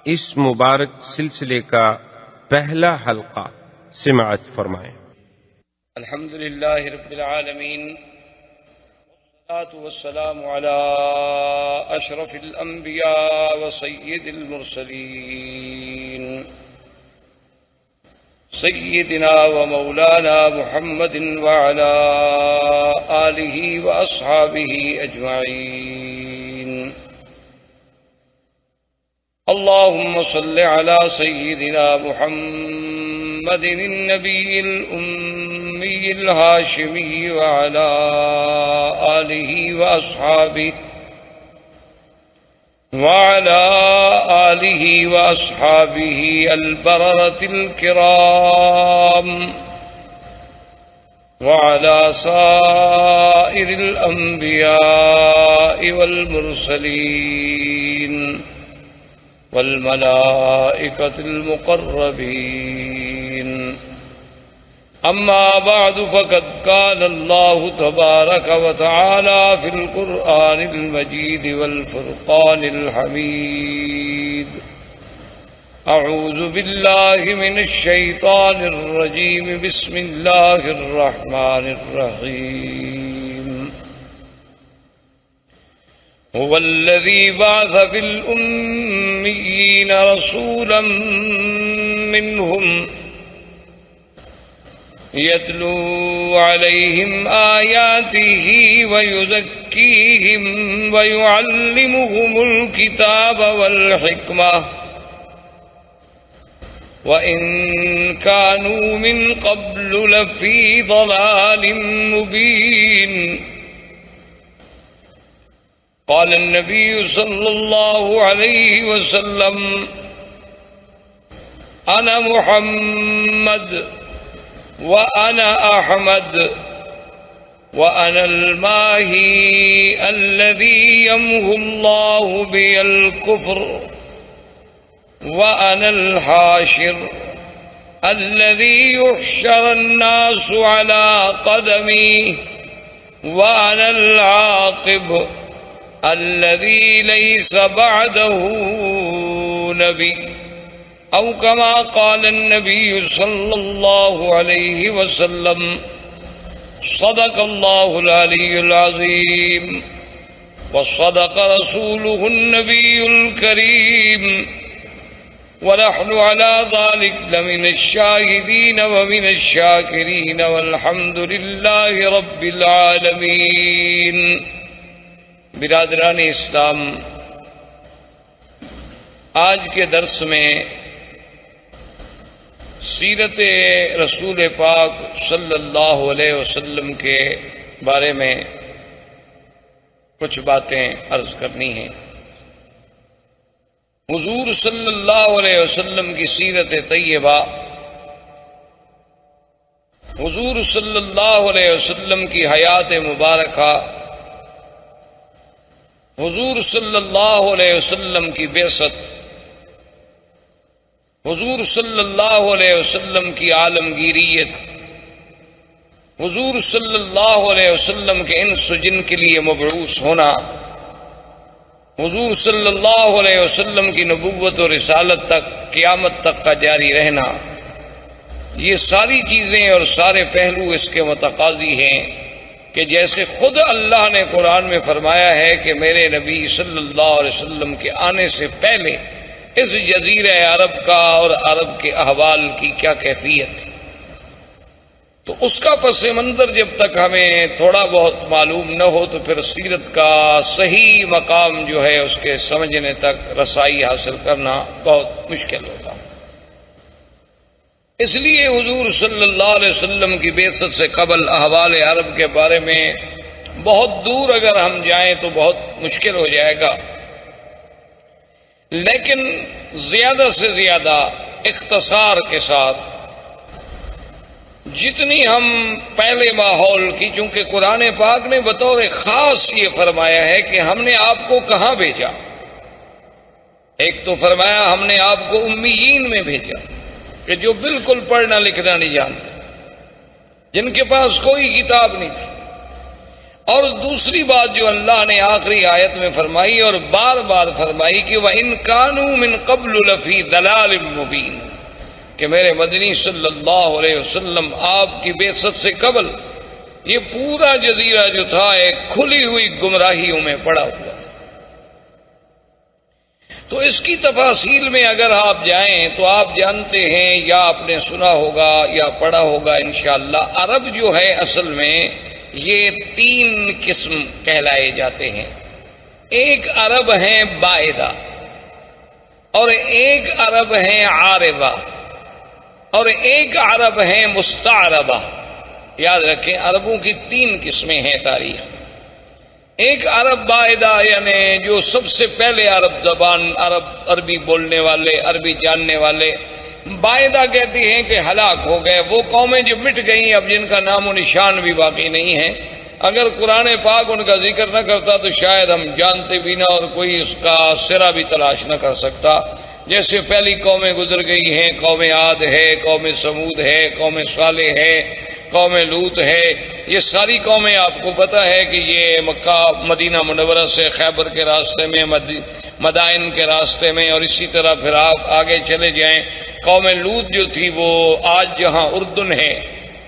اس مبارک سلسلے کا پہلا حلقہ سماعت فرمائیں۔ الحمد للہ رب العالمین، والصلاة والسلام على اشرف الانبیاء وسید المرسلین سیدنا ومولانا محمد وعلى آلہ واصحابہ اجمعین۔ اللهم صل على سيدنا محمد النبي الأمي الهاشمي وعلى آله وأصحابه البررة الكرام وعلى سائر الأنبياء والمرسلين والملائكة المقربين، أما بعد فقد قال الله تبارك وتعالى في القرآن المجيد والفرقان الحميد: أعوذ بالله من الشيطان الرجيم، بسم الله الرحمن الرحيم. هو الذي بعث في الأميين رسولا منهم يتلو عليهم آياته ويزكيهم ويعلمهم الكتاب والحكمة وإن كانوا من قبل لفي ضلال مبين. قال النبي صلى الله عليه وسلم: أنا محمد وأنا أحمد وأنا الماهي الذي يمحو الله بي الكفر وأنا الحاشر الذي يحشر الناس على قدمي وأنا العاقب الذي ليس بعده نبي، أو كما قال النبي صلى الله عليه وسلم. صدق الله العلي العظيم وصدق رسوله النبي الكريم، ونحن على ذلك لمن الشاهدين ومن الشاكرين، والحمد لله رب العالمين. برادران اسلام، آج کے درس میں سیرت رسول پاک صلی اللہ علیہ وسلم کے بارے میں کچھ باتیں عرض کرنی ہیں۔ حضور صلی اللہ علیہ وسلم کی سیرت طیبہ، حضور صلی اللہ علیہ وسلم کی حیات مبارکہ، حضور صلی اللہ علیہ وسلم کی بعثت، حضور صلی اللہ علیہ وسلم کی عالمگیریت، حضور صلی اللہ علیہ وسلم کے انس و جن کے لیے مبعوث ہونا، حضور صلی اللہ علیہ وسلم کی نبوت و رسالت تک قیامت تک کا جاری رہنا، یہ ساری چیزیں اور سارے پہلو اس کے متقاضی ہیں کہ جیسے خود اللہ نے قرآن میں فرمایا ہے کہ میرے نبی صلی اللہ علیہ وسلم کے آنے سے پہلے اس جزیرہ عرب کا اور عرب کے احوال کی کیا کیفیت تھی، تو اس کا پس منظر جب تک ہمیں تھوڑا بہت معلوم نہ ہو تو پھر سیرت کا صحیح مقام جو ہے اس کے سمجھنے تک رسائی حاصل کرنا بہت مشکل ہوگا۔ اس لیے حضور صلی اللہ علیہ وسلم کی بعثت سے قبل احوال عرب کے بارے میں بہت دور اگر ہم جائیں تو بہت مشکل ہو جائے گا، لیکن زیادہ سے زیادہ اختصار کے ساتھ جتنی ہم پہلے ماحول کی، چونکہ قرآن پاک نے بطور خاص یہ فرمایا ہے کہ ہم نے آپ کو کہاں بھیجا، ایک تو فرمایا ہم نے آپ کو امیین میں بھیجا کہ جو بالکل پڑھنا لکھنا نہیں جانتے، جن کے پاس کوئی کتاب نہیں تھی، اور دوسری بات جو اللہ نے آخری آیت میں فرمائی اور بار بار فرمائی کہ وَإِن كَانُوا مِن قَبْلُ لَفِي ضَلَالٍ مُبِينٍ، کہ میرے مدنی صلی اللہ علیہ وسلم آپ کی بعثت سے قبل یہ پورا جزیرہ جو تھا ایک کھلی ہوئی گمراہیوں میں پڑا ہوا تھا۔ تو اس کی تفاصیل میں اگر آپ جائیں تو آپ جانتے ہیں یا آپ نے سنا ہوگا یا پڑھا ہوگا انشاءاللہ، عرب جو ہے اصل میں یہ 3 قسم کہلائے جاتے ہیں۔ ایک عرب ہیں بائدہ، اور ایک عرب ہیں عاربہ، اور ایک عرب ہیں مستعربہ۔ یاد رکھیں عربوں کی 3 قسمیں ہیں تاریخ۔ ایک عرب بائدہ یعنی جو سب سے پہلے عرب زبان، عربی بولنے والے، عربی جاننے والے، بائدہ کہتے ہیں کہ ہلاک ہو گئے، وہ قومیں جو مٹ گئیں اب جن کا نام و نشان بھی باقی نہیں ہے۔ اگر قرآن پاک ان کا ذکر نہ کرتا تو شاید ہم جانتے بھی نہ اور کوئی اس کا سرا بھی تلاش نہ کر سکتا۔ جیسے پہلی قومیں گزر گئی ہیں، قوم عاد ہے، قوم سمود ہے، قوم صالح ہے، قوم لوط ہے، یہ ساری قومیں آپ کو پتہ ہے کہ یہ مکہ مدینہ منورہ سے خیبر کے راستے میں، مدائن کے راستے میں، اور اسی طرح پھر آپ آگے چلے جائیں۔ قوم لوط جو تھی وہ آج جہاں اردن ہے،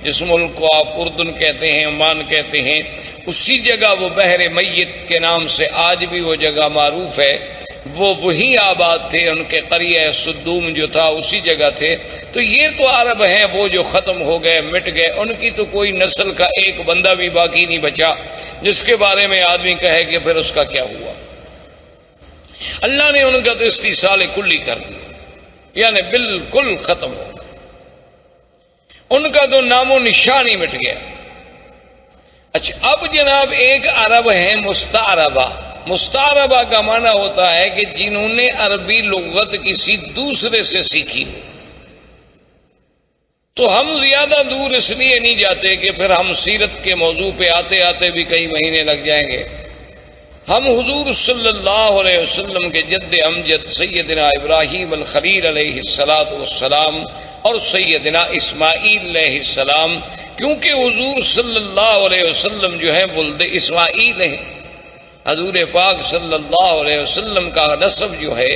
جس ملک کو آپ اردن کہتے ہیں، عمان کہتے ہیں، اسی جگہ وہ بحر میت کے نام سے آج بھی وہ جگہ معروف ہے، وہ وہی آباد تھے، ان کے قریہ صدوم جو تھا اسی جگہ تھے۔ تو یہ تو عرب ہیں وہ جو ختم ہو گئے، مٹ گئے، ان کی تو کوئی نسل کا ایک بندہ بھی باقی نہیں بچا جس کے بارے میں آدمی کہے کہ پھر اس کا کیا ہوا۔ اللہ نے ان کا تو استیصال کلی کر دیا، یعنی بالکل ختم ہو گیا، ان کا تو نام و نشان ہی مٹ گیا۔ اچھا اب جناب ایک عرب ہے مستعربہ۔ مستعربہ کا معنی ہوتا ہے کہ جنہوں نے عربی لغت کسی دوسرے سے سیکھی ہو۔ تو ہم زیادہ دور اس لیے نہیں جاتے کہ پھر ہم سیرت کے موضوع پہ آتے آتے بھی کئی مہینے لگ جائیں گے۔ ہم حضور صلی اللہ علیہ وسلم کے جد امجد سیدنا ابراہیم الخلیل علیہ السلام اور سیدنا اسماعیل علیہ السلام، کیونکہ حضور صلی اللہ علیہ وسلم جو ہے ولد اسماعیل ہیں، حضور پاک صلی اللہ علیہ وسلم کا نسب جو ہے،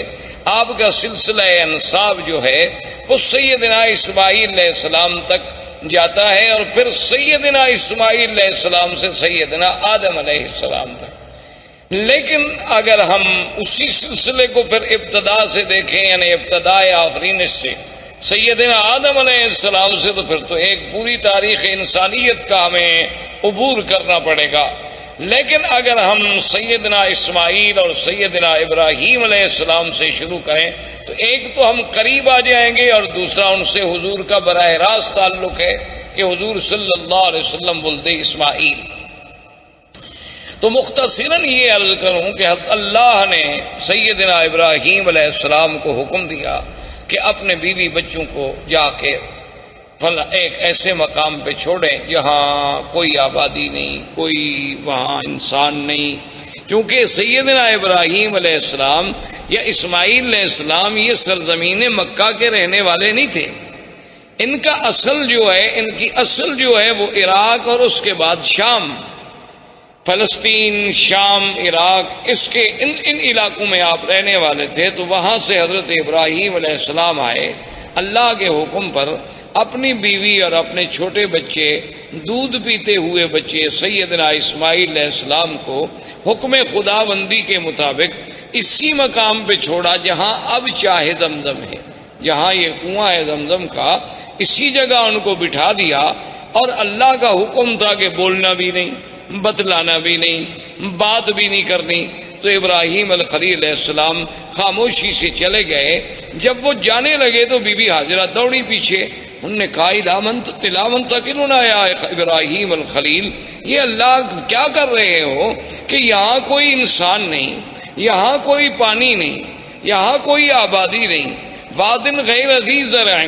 آپ کا سلسلہ انساب جو ہے وہ سیدنا اسماعیل علیہ السلام تک جاتا ہے، اور پھر سیدنا اسماعیل علیہ السلام سے سیدنا آدم علیہ السلام تک۔ لیکن اگر ہم اسی سلسلے کو پھر ابتدا سے دیکھیں، یعنی ابتدائے آفرینش سے سیدنا آدم علیہ السلام سے، تو پھر تو ایک پوری تاریخ انسانیت کا ہمیں عبور کرنا پڑے گا۔ لیکن اگر ہم سیدنا اسماعیل اور سیدنا ابراہیم علیہ السلام سے شروع کریں تو ایک تو ہم قریب آ جائیں گے، اور دوسرا ان سے حضور کا براہ راست تعلق ہے کہ حضور صلی اللہ علیہ وسلم ولد اسماعیل۔ تو مختصراً یہ عرض کروں کہ اللہ نے سیدنا ابراہیم علیہ السلام کو حکم دیا کہ اپنے بیوی بچوں کو جا کے ایک ایسے مقام پہ چھوڑیں جہاں کوئی آبادی نہیں، کوئی وہاں انسان نہیں، کیونکہ سیدنا ابراہیم علیہ السلام یا اسماعیل علیہ السلام یہ سرزمین مکہ کے رہنے والے نہیں تھے۔ ان کا اصل جو ہے، ان کی اصل جو ہے وہ عراق اور اس کے بعد شام، فلسطین، شام، عراق، اس کے ان علاقوں میں آپ رہنے والے تھے۔ تو وہاں سے حضرت ابراہیم علیہ السلام آئے، اللہ کے حکم پر اپنی بیوی اور اپنے چھوٹے بچے، دودھ پیتے ہوئے بچے سیدنا اسماعیل علیہ السلام کو حکم خداوندی کے مطابق اسی مقام پہ چھوڑا جہاں اب چاہے زمزم ہے، جہاں یہ کنواں ہے زمزم کا، اسی جگہ ان کو بٹھا دیا۔ اور اللہ کا حکم تھا کہ بولنا بھی نہیں، بتلانا بھی نہیں، بات بھی نہیں کرنی۔ تو ابراہیم الخلیل علیہ السلام خاموشی سے چلے گئے۔ جب وہ جانے لگے تو بی بی ہاجرہ دوڑی پیچھے، انہوں نے کہا الامن تقلون یا ابراہیم الخلیل، یہ اللہ کیا کر رہے ہو کہ یہاں کوئی انسان نہیں، یہاں کوئی پانی نہیں، یہاں کوئی آبادی نہیں، وادن غیر ذی زرع،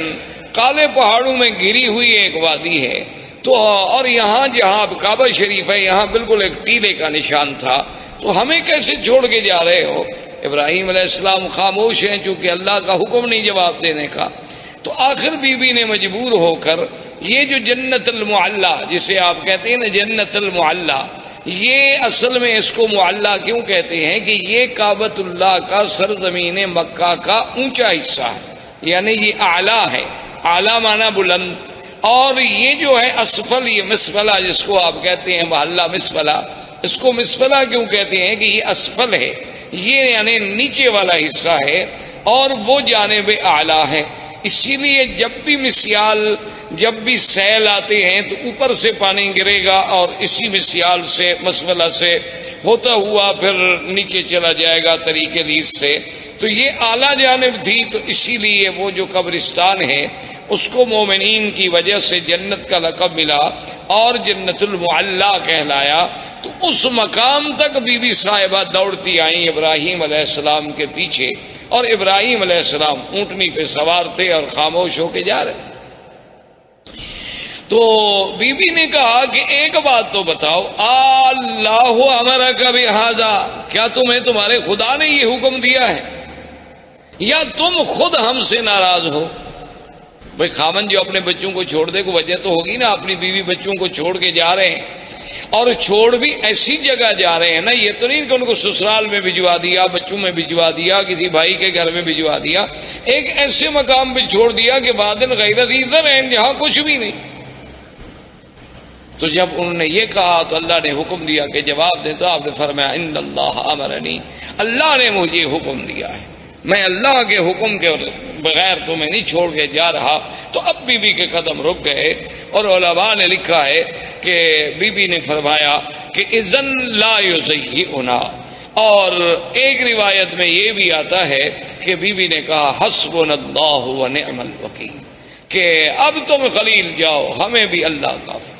کالے پہاڑوں میں گھری ہوئی ایک وادی ہے، تو اور یہاں جہاں کعبہ شریف ہے یہاں بالکل ایک ٹیلے کا نشان تھا، تو ہمیں کیسے چھوڑ کے جا رہے ہو؟ ابراہیم علیہ السلام خاموش ہیں چونکہ اللہ کا حکم نہیں جواب دینے کا۔ تو آخر بی بی نے مجبور ہو کر یہ جو جنت المعلا جسے آپ کہتے ہیں نا جنت المعلا، یہ اصل میں اس کو معلا کیوں کہتے ہیں کہ یہ کعبۃ اللہ کا سرزمین مکہ کا اونچا حصہ ہے، یعنی یہ اعلیٰ ہے، اعلیٰ معنی بلند، اور یہ جو ہے اسفل، یہ مسفلہ جس کو آپ کہتے ہیں محلہ مسفلہ، اس کو مسفلہ کیوں کہتے ہیں کہ یہ اسفل ہے، یہ یعنی نیچے والا حصہ ہے اور وہ جانب اعلیٰ ہے۔ اسی لیے جب بھی مسیال، جب بھی سیل آتے ہیں تو اوپر سے پانی گرے گا اور اسی مسیال سے مسفلہ سے ہوتا ہوا پھر نیچے چلا جائے گا طریق لیس سے، تو یہ اعلیٰ جانب تھی، تو اسی لیے وہ جو قبرستان ہے اس کو مومنین کی وجہ سے جنت کا لقب ملا اور جنت المعلا کہلایا۔ تو اس مقام تک بی بی صاحبہ دوڑتی آئیں ابراہیم علیہ السلام کے پیچھے، اور ابراہیم علیہ السلام اونٹنی پہ سوار تھے اور خاموش ہو کے جا رہے۔ تو بی بی نے کہا کہ ایک بات تو بتاؤ، اللہ امرک بہذا، کیا تمہیں تمہارے خدا نے یہ حکم دیا ہے یا تم خود ہم سے ناراض ہو؟ بھئی خامن جو اپنے بچوں کو چھوڑ دے کو وجہ تو ہوگی نا، اپنی بیوی بچوں کو چھوڑ کے جا رہے ہیں، اور چھوڑ بھی ایسی جگہ جا رہے ہیں نا، یہ تو نہیں کہ ان کو سسرال میں بھجوا دیا، بچوں میں بھجوا دیا، کسی بھائی کے گھر میں بھجوا دیا، ایک ایسے مقام پہ چھوڑ دیا کہ وادن غیر ذی زرع، جہاں کچھ بھی نہیں۔ تو جب انہوں نے یہ کہا تو اللہ نے حکم دیا کہ جواب دے، تو آپ نے فرمایا ان اللہ امرنی، اللہ نے مجھے حکم دیا ہے، میں اللہ کے حکم کے بغیر تمہیں نہیں چھوڑ کے جا رہا۔ تو اب بی بی کے قدم رک گئے، اور علماء نے لکھا ہے کہ بی بی نے فرمایا کہ اذن لا یضیعنا، اور ایک روایت میں یہ بھی آتا ہے کہ بی بی نے کہا حسبنا اللہ ونعم الوکیل، کہ اب تم خلیل جاؤ، ہمیں بھی اللہ کافی۔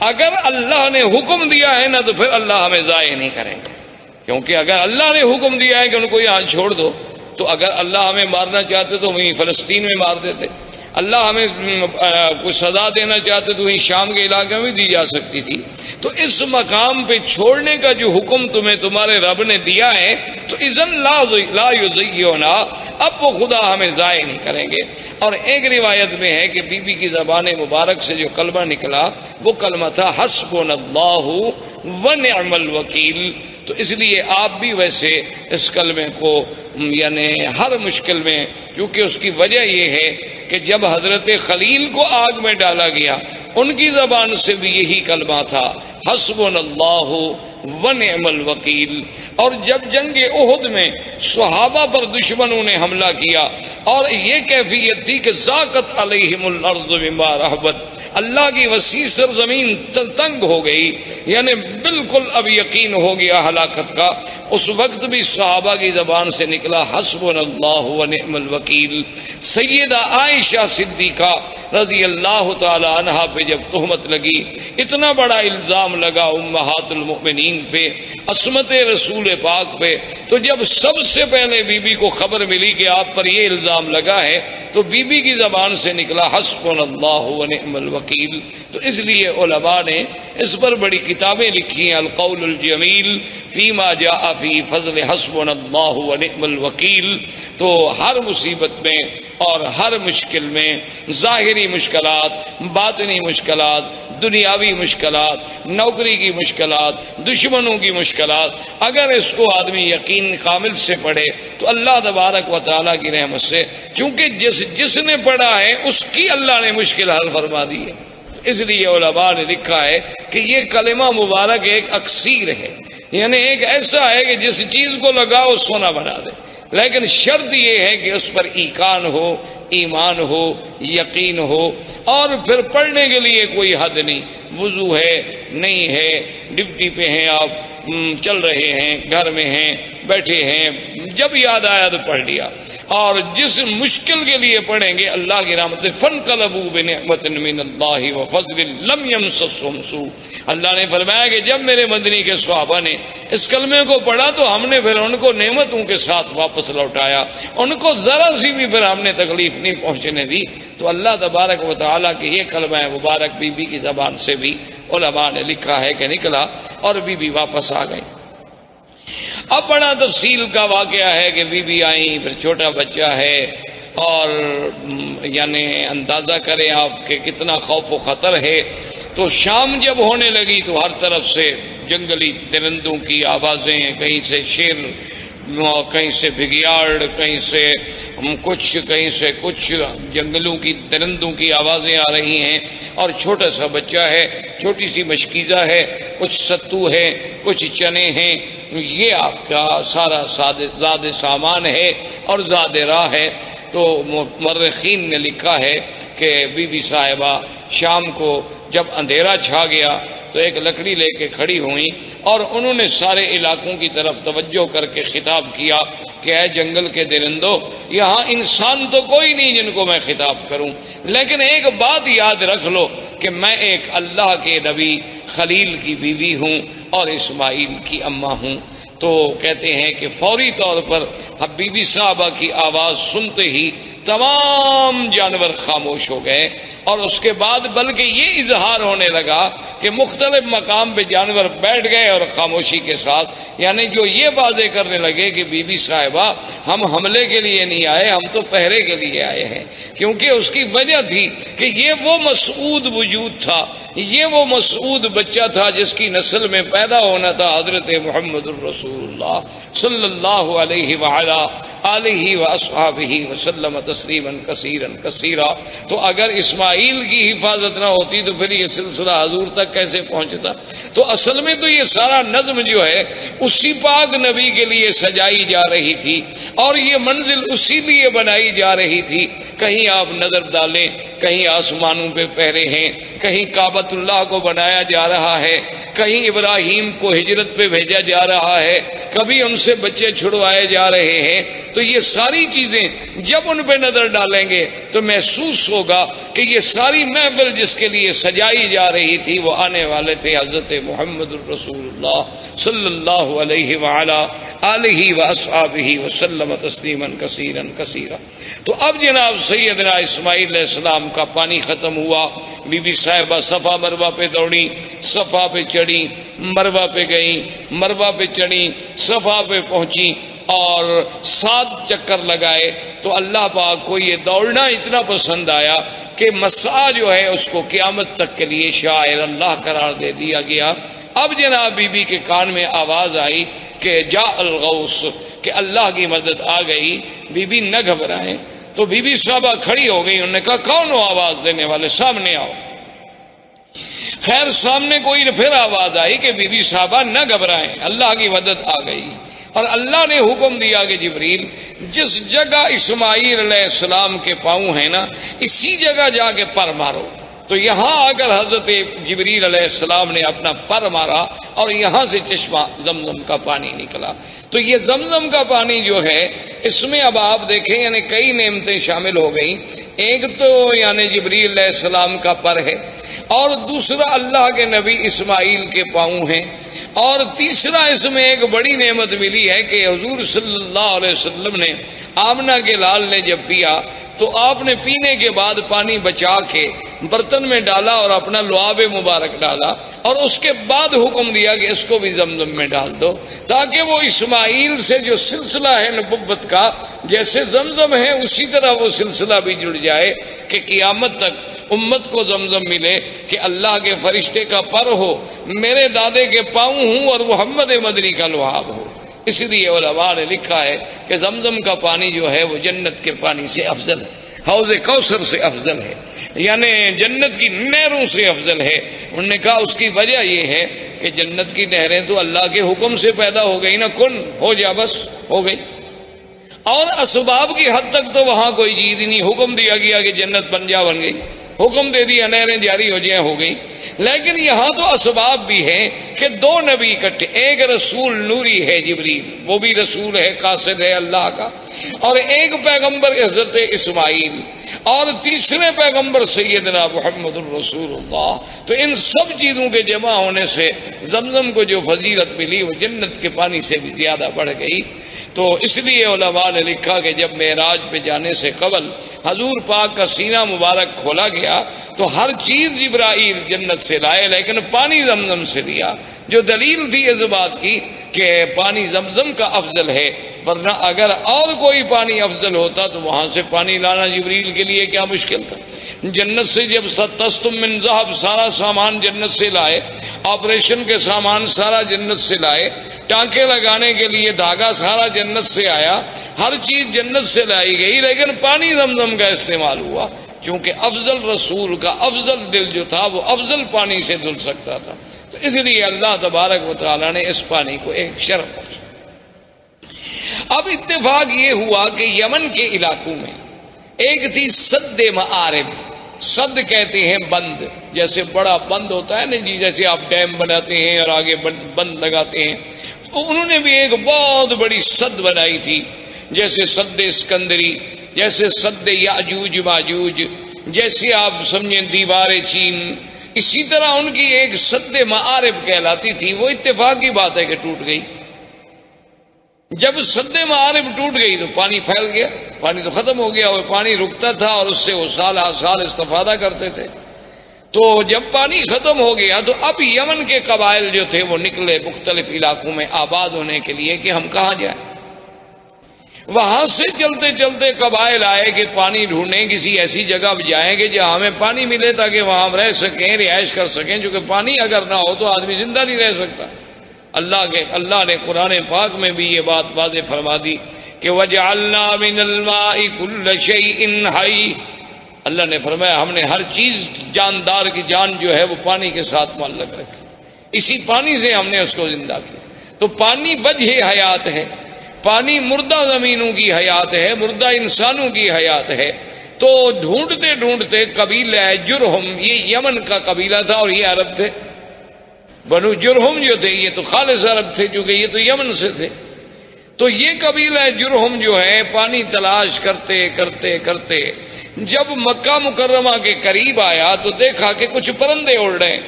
اگر اللہ نے حکم دیا ہے نا تو پھر اللہ ہمیں ضائع نہیں کریں گے، کیونکہ اگر اللہ نے حکم دیا ہے کہ ان کو یہاں چھوڑ دو، تو اگر اللہ ہمیں مارنا چاہتے تو وہیں فلسطین میں مار دیتے، اللہ ہمیں کوئی سزا دینا چاہتے تو وہیں شام کے علاقے میں دی جا سکتی تھی۔ تو اس مقام پہ چھوڑنے کا جو حکم تمہیں تمہارے رب نے دیا ہے، تو اذن لا یضیعنا، اب وہ خدا ہمیں ضائع نہیں کریں گے۔ اور ایک روایت میں ہے کہ بی بی کی زبان مبارک سے جو کلمہ نکلا وہ کلمہ تھا حسبنا اللہ ونعم الوکیل۔ تو اس لیے آپ بھی ویسے اس کلمے کو یعنی ہر مشکل میں، کیونکہ اس کی وجہ یہ ہے کہ جب حضرت خلیل کو آگ میں ڈالا گیا ان کی زبان سے بھی یہی کلمہ تھا حسبنا اللہ ونعم الوکیل۔ اور جب جنگ احد میں صحابہ پر دشمنوں نے حملہ کیا اور یہ کیفیت تھی کہ ذاقت علیہم الارض بما رحبت، اللہ کی وسیع سرزمین تنگ ہو گئی، یعنی بالکل اب یقین ہو گیا ہلاکت کا، اس وقت بھی صحابہ کی زبان سے نکلا حسبنا اللہ ونعم الوکیل۔ سیدہ عائشہ صدیقہ رضی اللہ تعالی عنہا پہ جب تہمت لگی، اتنا بڑا الزام لگا امہات المؤمنین پہ، عصمت رسول پاک پہ، تو جب سب سے پہلے بی بی کو خبر ملی کہ آپ پر یہ الزام لگا ہے، تو بی بی کی زبان سے نکلا حسبنا اللہ ونعم الوکیل۔ تو اس لیے علماء نے اس پر بڑی کتابیں لکھی ہیں، القول الجمیل فیما جاء فی فضل حسبنا اللہ ونعم الوکیل۔ تو ہر مصیبت میں اور ہر مشکل میں، ظاہری مشکلات، باطنی مشکلات، دنیاوی مشکلات، نوکری کی مشکلات، دشمنوں کی مشکلات، اگر اس کو آدمی یقین کامل سے پڑھے تو اللہ تبارک و تعالیٰ کی رحمت سے، کیونکہ جس نے پڑھا ہے اس کی اللہ نے مشکل حل فرما دی ہے۔ اس لیے علماء نے لکھا ہے کہ یہ کلمہ مبارک ایک اکسیر ہے، یعنی ایک ایسا ہے کہ جس چیز کو لگاؤ سونا بنا دے، لیکن شرط یہ ہے کہ اس پر ایقان ہو، ایمان ہو، یقین ہو، اور پھر پڑھنے کے لیے کوئی حد نہیں، وضو ہے نہیں ہے، ڈپٹی پہ ہیں آپ، چل رہے ہیں، گھر میں ہیں، بیٹھے ہیں، جب یاد آیا تو پڑھ لیا۔ اور جس مشکل کے لیے پڑھیں گے اللہ کی رحمت سے فَانْقَلَبُوا بِنِعْمَةٍ مِّنَ اللَّهِ وَفَضْلٍ لَمْ يَمْسَسْهُمْ سُوءٌ۔ اللہ نے فرمایا کہ جب میرے مدنی کے صحابہ نے اس کلمے کو پڑھا تو ہم نے پھر ان کو نعمتوں کے ساتھ واپس لوٹایا، ان کو ذرا سی بھی پھر ہم نے تکلیف نہیں پہنچنے دی۔ تو اللہ تبارک و تعالیٰ کی یہ کلمہ مبارک بی بی کی زبان سے بھی علماء نے لکھا ہے کہ نکلا، اور بی بی واپس آ گئی۔ اب بڑا تفصیل کا واقعہ ہے کہ بی بی آئیں، پھر چھوٹا بچہ ہے، اور یعنی اندازہ کریں آپ کہ کتنا خوف و خطر ہے۔ تو شام جب ہونے لگی تو ہر طرف سے جنگلی درندوں کی آوازیں، کہیں سے شیر، کہیں سے بھگیاڑ، کہیں سے کچھ جنگلوں کی درندوں کی آوازیں آ رہی ہیں، اور چھوٹا سا بچہ ہے، چھوٹی سی مشکیزہ ہے، کچھ ستو ہے، کچھ چنے ہیں، یہ آپ کا سارا زاد سامان ہے اور زاد راہ ہے۔ تو مورخین نے لکھا ہے کہ بی بی صاحبہ شام کو جب اندھیرا چھا گیا تو ایک لکڑی لے کے کھڑی ہوئیں، اور انہوں نے سارے علاقوں کی طرف توجہ کر کے خطاب کیا کہ اے جنگل کے درندوں، یہاں انسان تو کوئی نہیں جن کو میں خطاب کروں، لیکن ایک بات یاد رکھ لو کہ میں ایک اللہ کے نبی خلیل کی بیوی ہوں اور اسماعیل کی اماں ہوں۔ تو کہتے ہیں کہ فوری طور پر بی بی صاحبہ کی آواز سنتے ہی تمام جانور خاموش ہو گئے، اور اس کے بعد بلکہ یہ اظہار ہونے لگا کہ مختلف مقام پہ جانور بیٹھ گئے اور خاموشی کے ساتھ، یعنی جو یہ واضح کرنے لگے کہ بی بی صاحبہ ہم حملے کے لیے نہیں آئے، ہم تو پہرے کے لیے آئے ہیں، کیونکہ اس کی وجہ تھی کہ یہ وہ مسعود وجود تھا، یہ وہ مسعود بچہ تھا جس کی نسل میں پیدا ہونا تھا حضرت محمد الرسول اللہ صلی اللہ علیہ وعلا آلہ واصحابہ وسلم تسلیما کثیرا کثیرا۔ تو اگر اسماعیل کی حفاظت نہ ہوتی تو پھر یہ سلسلہ حضور تک کیسے پہنچتا؟ تو اصل میں تو یہ سارا نظم جو ہے اسی پاک نبی کے لیے سجائی جا رہی تھی، اور یہ منزل اسی لیے بنائی جا رہی تھی۔ کہیں آپ نظر ڈالیں، کہیں آسمانوں پہ پہرے ہیں، کہیں کعبۃ اللہ کو بنایا جا رہا ہے، کہیں ابراہیم کو ہجرت پہ بھیجا جا رہا ہے، کبھی ان سے بچے چھڑوائے جا رہے ہیں۔ تو یہ ساری چیزیں جب ان پہ نظر ڈالیں گے تو محسوس ہوگا کہ یہ ساری محفل جس کے لیے سجائی جا رہی تھی وہ آنے والے تھے حضرت محمد الرسول اللہ صلی اللہ علیہ وعلا آلہ واصحابہ وسلم تسلیما کثیرا کثیرا۔ تو اب جناب سیدنا اسماعیل علیہ السلام کا پانی ختم ہوا، بی بی صاحبہ صفا مروہ پہ دوڑی، صفا پہ چڑھی، مروہ پہ گئیں، مروہ پہ چڑھی، صفا پہ پہنچی اور 7 چکر لگائے۔ تو اللہ پاک کو یہ دوڑنا اتنا پسند آیا کہ مسعی جو ہے اس کو قیامت تک کے لیے شاعر اللہ قرار دے دیا گیا۔ اب جناب بی بی کے کان میں آواز آئی کہ جاء الغوث، کہ اللہ کی مدد آ گئی۔ بی بی نہ گھبرائیں۔ تو بی بی صاحبہ کھڑی ہو گئی، انہوں نے کہا کون ہو آواز دینے والے، سامنے آؤ۔ خیر سامنے کوئی پھر آواز آئی کہ بی بی صاحبہ نہ گھبرائیں، اللہ کی مدد آ گئی، اور اللہ نے حکم دیا کہ جبریل جس جگہ اسماعیل علیہ السلام کے پاؤں ہیں نا اسی جگہ جا کے پر مارو۔ تو یہاں آ کر حضرت جبریل علیہ السلام نے اپنا پر مارا اور یہاں سے چشمہ زمزم کا پانی نکلا۔ تو یہ زمزم کا پانی جو ہے اس میں اب آپ دیکھیں یعنی کئی نعمتیں شامل ہو گئیں۔ ایک تو یعنی جبریل علیہ السلام کا پر ہے، اور دوسرا اللہ کے نبی اسماعیل کے پاؤں ہیں، اور تیسرا اس میں ایک بڑی نعمت ملی ہے کہ حضور صلی اللہ علیہ وسلم نے آمنہ کے لال نے جب پیا تو آپ نے پینے کے بعد پانی بچا کے برتن میں ڈالا اور اپنا لعاب مبارک ڈالا، اور اس کے بعد حکم دیا کہ اس کو بھی زمزم میں ڈال دو، تاکہ وہ اسماعیل سے جو سلسلہ ہے نبوت کا جیسے زمزم ہے اسی طرح وہ سلسلہ بھی جڑ جائے کہ قیامت تک امت کو زمزم ملے کہ اللہ کے فرشتے کا پر ہو، میرے دادے کے پاؤں ہوں اور محمد مدنی کا لعاب ہو۔ اس لیے علماء نے لکھا ہے کہ زمزم کا پانی جو ہے وہ جنت کے پانی سے افضل ہے، حوض کوثر سے افضل ہے، یعنی جنت کی نہروں سے افضل ہے۔ انہوں نے کہا اس کی وجہ یہ ہے کہ جنت کی نہریں تو اللہ کے حکم سے پیدا ہو گئی نا، کن ہو جا بس ہو گئی، اور اسباب کی حد تک تو وہاں کوئی چیز ہی نہیں، حکم دیا گیا کہ جنت بن جا، بن گئی، حکم دے دیا نہریں جاری ہو جائیں، ہو گئی۔ لیکن یہاں تو اسباب بھی ہیں کہ 2 نبی اکٹھے، ایک رسول نوری ہے جبریل، وہ بھی رسول ہے، قاصد ہے اللہ کا، اور ایک پیغمبر حضرت اسماعیل، اور تیسرے پیغمبر سیدنا محمد الرسول اللہ۔ تو ان سب چیزوں کے جمع ہونے سے زمزم کو جو فضیلت ملی وہ جنت کے پانی سے بھی زیادہ بڑھ گئی۔ تو اس لیے علماء نے لکھا کہ جب معراج پہ جانے سے قبل حضور پاک کا سینہ مبارک کھولا گیا تو ہر چیز جبرائیل جنت سے لائے لیکن پانی زمزم سے لیا، جو دلیل تھی اس بات کی کہ پانی زمزم کا افضل ہے، ورنہ اگر اور کوئی پانی افضل ہوتا تو وہاں سے پانی لانا جبریل کے لیے کیا مشکل تھا۔ جنت سے جب تستم من ذہب، سارا سامان جنت سے لائے، آپریشن کے سامان سارا جنت سے لائے، ٹانکے لگانے کے لیے دھاگا سارا جنت سے آیا، ہر چیز جنت سے لائی گئی، لیکن پانی زمزم کا استعمال ہوا کیونکہ افضل رسول کا افضل دل جو تھا وہ افضل پانی سے دھل سکتا تھا، تو اس لیے اللہ تبارک و تعالیٰ نے اس پانی کو ایک شرف بخشا۔ اب اتفاق یہ ہوا کہ یمن کے علاقوں میں ایک تھی سد معارب، سد کہتے ہیں بند، جیسے بڑا بند ہوتا ہے نا جی، جیسے آپ ڈیم بناتے ہیں اور آگے بند لگاتے ہیں، تو انہوں نے بھی ایک بہت بڑی سد بنائی تھی، جیسے سد اسکندری، جیسے سد یاجوج ماجوج، جیسے آپ سمجھیں دیوار چین، اسی طرح ان کی ایک سد معارب کہلاتی تھی۔ وہ اتفاق کی بات ہے کہ ٹوٹ گئی۔ جب سد معارب ٹوٹ گئی تو پانی پھیل گیا، پانی تو ختم ہو گیا، اور پانی رکتا تھا اور اس سے وہ سال ہر سال استفادہ کرتے تھے۔ تو جب پانی ختم ہو گیا تو اب یمن کے قبائل جو تھے وہ نکلے مختلف علاقوں میں آباد ہونے کے لیے کہ ہم کہاں جائیں۔ وہاں سے چلتے چلتے قبائل آئے کہ پانی ڈھونڈیں، کسی ایسی جگہ جائیں گے جہاں ہمیں پانی ملے تاکہ وہاں ہم رہ سکیں، رہائش کر سکیں، کیونکہ پانی اگر نہ ہو تو آدمی زندہ نہیں رہ سکتا۔ اللہ نے قرآن پاک میں بھی یہ بات واضح فرما دی کہ وَجَعَلْنَا مِنَ الْمَاءِ كُلَّ شَيْءٍ حَيٍّ، اللہ نے فرمایا ہم نے ہر چیز جاندار کی جان جو ہے وہ پانی کے ساتھ معلق رکھی، اسی پانی سے ہم نے اس کو زندہ کیا۔ تو پانی وجہ حیات ہے، پانی مردہ زمینوں کی حیات ہے، مردہ انسانوں کی حیات ہے۔ تو ڈھونڈتے ڈھونڈتے قبیلہ جرہم، یہ یمن کا قبیلہ تھا اور یہ عرب تھے، بنو جرہم جو تھے یہ تو خالص عرب تھے کیونکہ یہ تو یمن سے تھے۔ تو یہ قبیلہ جرہم جو ہے پانی تلاش کرتے کرتے کرتے جب مکہ مکرمہ کے قریب آیا تو دیکھا کہ کچھ پرندے اڑ رہے ہیں۔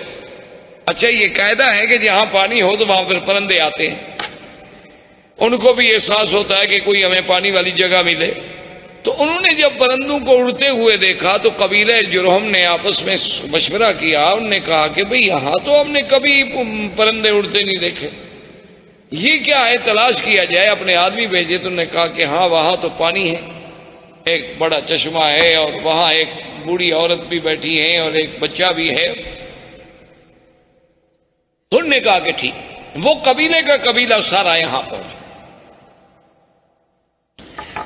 اچھا یہ قاعدہ ہے کہ جہاں پانی ہو تو وہاں پھر پرندے آتے ہیں، ان کو بھی احساس ہوتا ہے کہ کوئی ہمیں پانی والی جگہ ملے۔ تو انہوں نے جب پرندوں کو اڑتے ہوئے دیکھا تو قبیلہ جرہم نے آپس میں مشورہ کیا، انہوں نے کہا کہ بھئی یہاں تو ہم نے کبھی پرندے اڑتے نہیں دیکھے، یہ کیا ہے، تلاش کیا جائے، اپنے آدمی بھیجے۔ تو انہوں نے کہا کہ ہاں وہاں تو پانی ہے، ایک بڑا چشمہ ہے اور وہاں ایک بوڑھی عورت بھی بیٹھی ہے اور ایک بچہ بھی ہے۔ تو انہوں نے کہا کہ ٹھیک، وہ قبیلے کا قبیلہ سارا یہاں پہنچا۔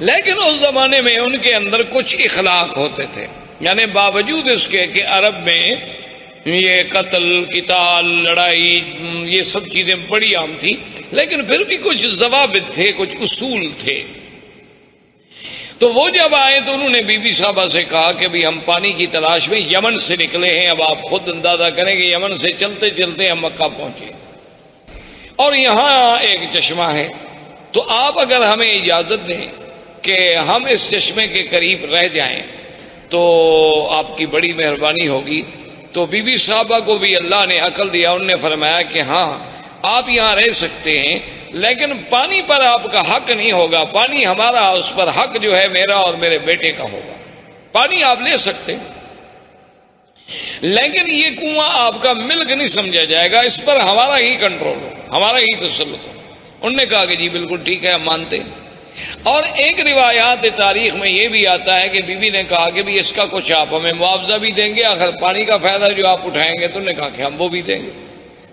لیکن اس زمانے میں ان کے اندر کچھ اخلاق ہوتے تھے، یعنی باوجود اس کے کہ عرب میں یہ قتل قتال لڑائی یہ سب چیزیں بڑی عام تھی، لیکن پھر بھی کچھ ضوابط تھے، کچھ اصول تھے۔ تو وہ جب آئے تو انہوں نے بی بی صاحبہ سے کہا کہ بھی ہم پانی کی تلاش میں یمن سے نکلے ہیں، اب آپ خود اندازہ کریں کہ یمن سے چلتے چلتے ہم مکہ پہنچے اور یہاں ایک چشمہ ہے، تو آپ اگر ہمیں اجازت دیں کہ ہم اس چشمے کے قریب رہ جائیں تو آپ کی بڑی مہربانی ہوگی۔ تو بی بی صاحبہ کو بھی اللہ نے عقل دیا، انہوں نے فرمایا کہ ہاں آپ یہاں رہ سکتے ہیں، لیکن پانی پر آپ کا حق نہیں ہوگا، پانی ہمارا، اس پر حق جو ہے میرا اور میرے بیٹے کا ہوگا۔ پانی آپ لے سکتے ہیں لیکن یہ کنواں آپ کا ملک نہیں سمجھا جائے گا، اس پر ہمارا ہی کنٹرول ہو، ہمارا ہی تسلط ہو۔ انہوں نے کہا کہ جی بالکل ٹھیک ہے، ہم مانتے ہیں۔ اور ایک روایات تاریخ میں یہ بھی آتا ہے کہ بی بی نے کہا کہ بھی اس کا کچھ آپ ہمیں معاوضہ بھی دیں گے، آخر پانی کا فائدہ جو آپ اٹھائیں گے، تو انہوں نے کہا کہ ہم وہ بھی دیں گے۔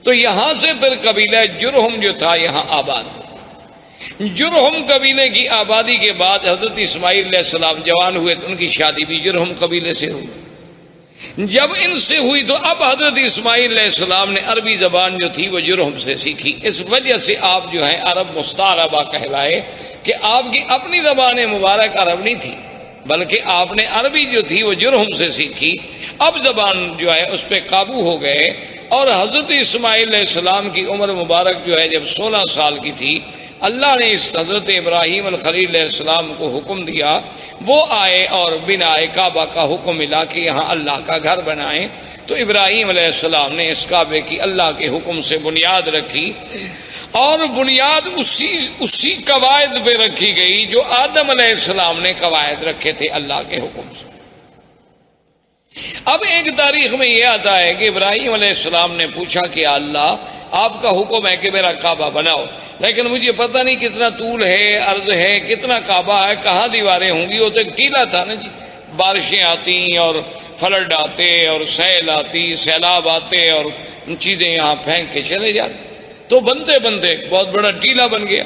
تو یہاں سے پھر قبیلہ جرہم جو تھا یہاں آباد ہو۔ جرہم قبیلے کی آبادی کے بعد حضرت اسماعیل علیہ السلام جوان ہوئے تو ان کی شادی بھی جرہم قبیلے سے ہوئی۔ جب ان سے ہوئی تو اب حضرت اسماعیل علیہ السلام نے عربی زبان جو تھی وہ جرہم سے سیکھی، اس وجہ سے آپ جو ہیں عرب مستعربہ کہلائے کہ آپ کی اپنی زبان مبارک عرب نہیں تھی، بلکہ آپ نے عربی جو تھی وہ جرہم سے سیکھی۔ اب زبان جو ہے اس پہ قابو ہو گئے، اور حضرت اسماعیل علیہ السلام کی عمر مبارک جو ہے جب 16 سال کی تھی، اللہ نے اس حضرت ابراہیم الخلیل علیہ السلام کو حکم دیا، وہ آئے اور بنا کعبہ کا حکم ملا کہ یہاں اللہ کا گھر بنائیں۔ تو ابراہیم علیہ السلام نے اس کعبے کی اللہ کے حکم سے بنیاد رکھی، اور بنیاد اسی قواعد پہ رکھی گئی جو آدم علیہ السلام نے قواعد رکھے تھے اللہ کے حکم سے۔ اب ایک تاریخ میں یہ آتا ہے کہ ابراہیم علیہ السلام نے پوچھا کہ اللہ آپ کا حکم ہے کہ میرا کعبہ بناؤ، لیکن مجھے پتہ نہیں کتنا طول ہے، عرض ہے، کتنا کعبہ ہے، کہاں دیواریں ہوں گی۔ وہ تو ایک ٹیلا تھا نا جی، بارشیں آتی اور فلڈ آتے اور سیل آتی، سیلاب آتے اور چیزیں یہاں پھینک کے چلے جاتے، تو بنتے بنتے بہت بڑا ٹیلا بن گیا۔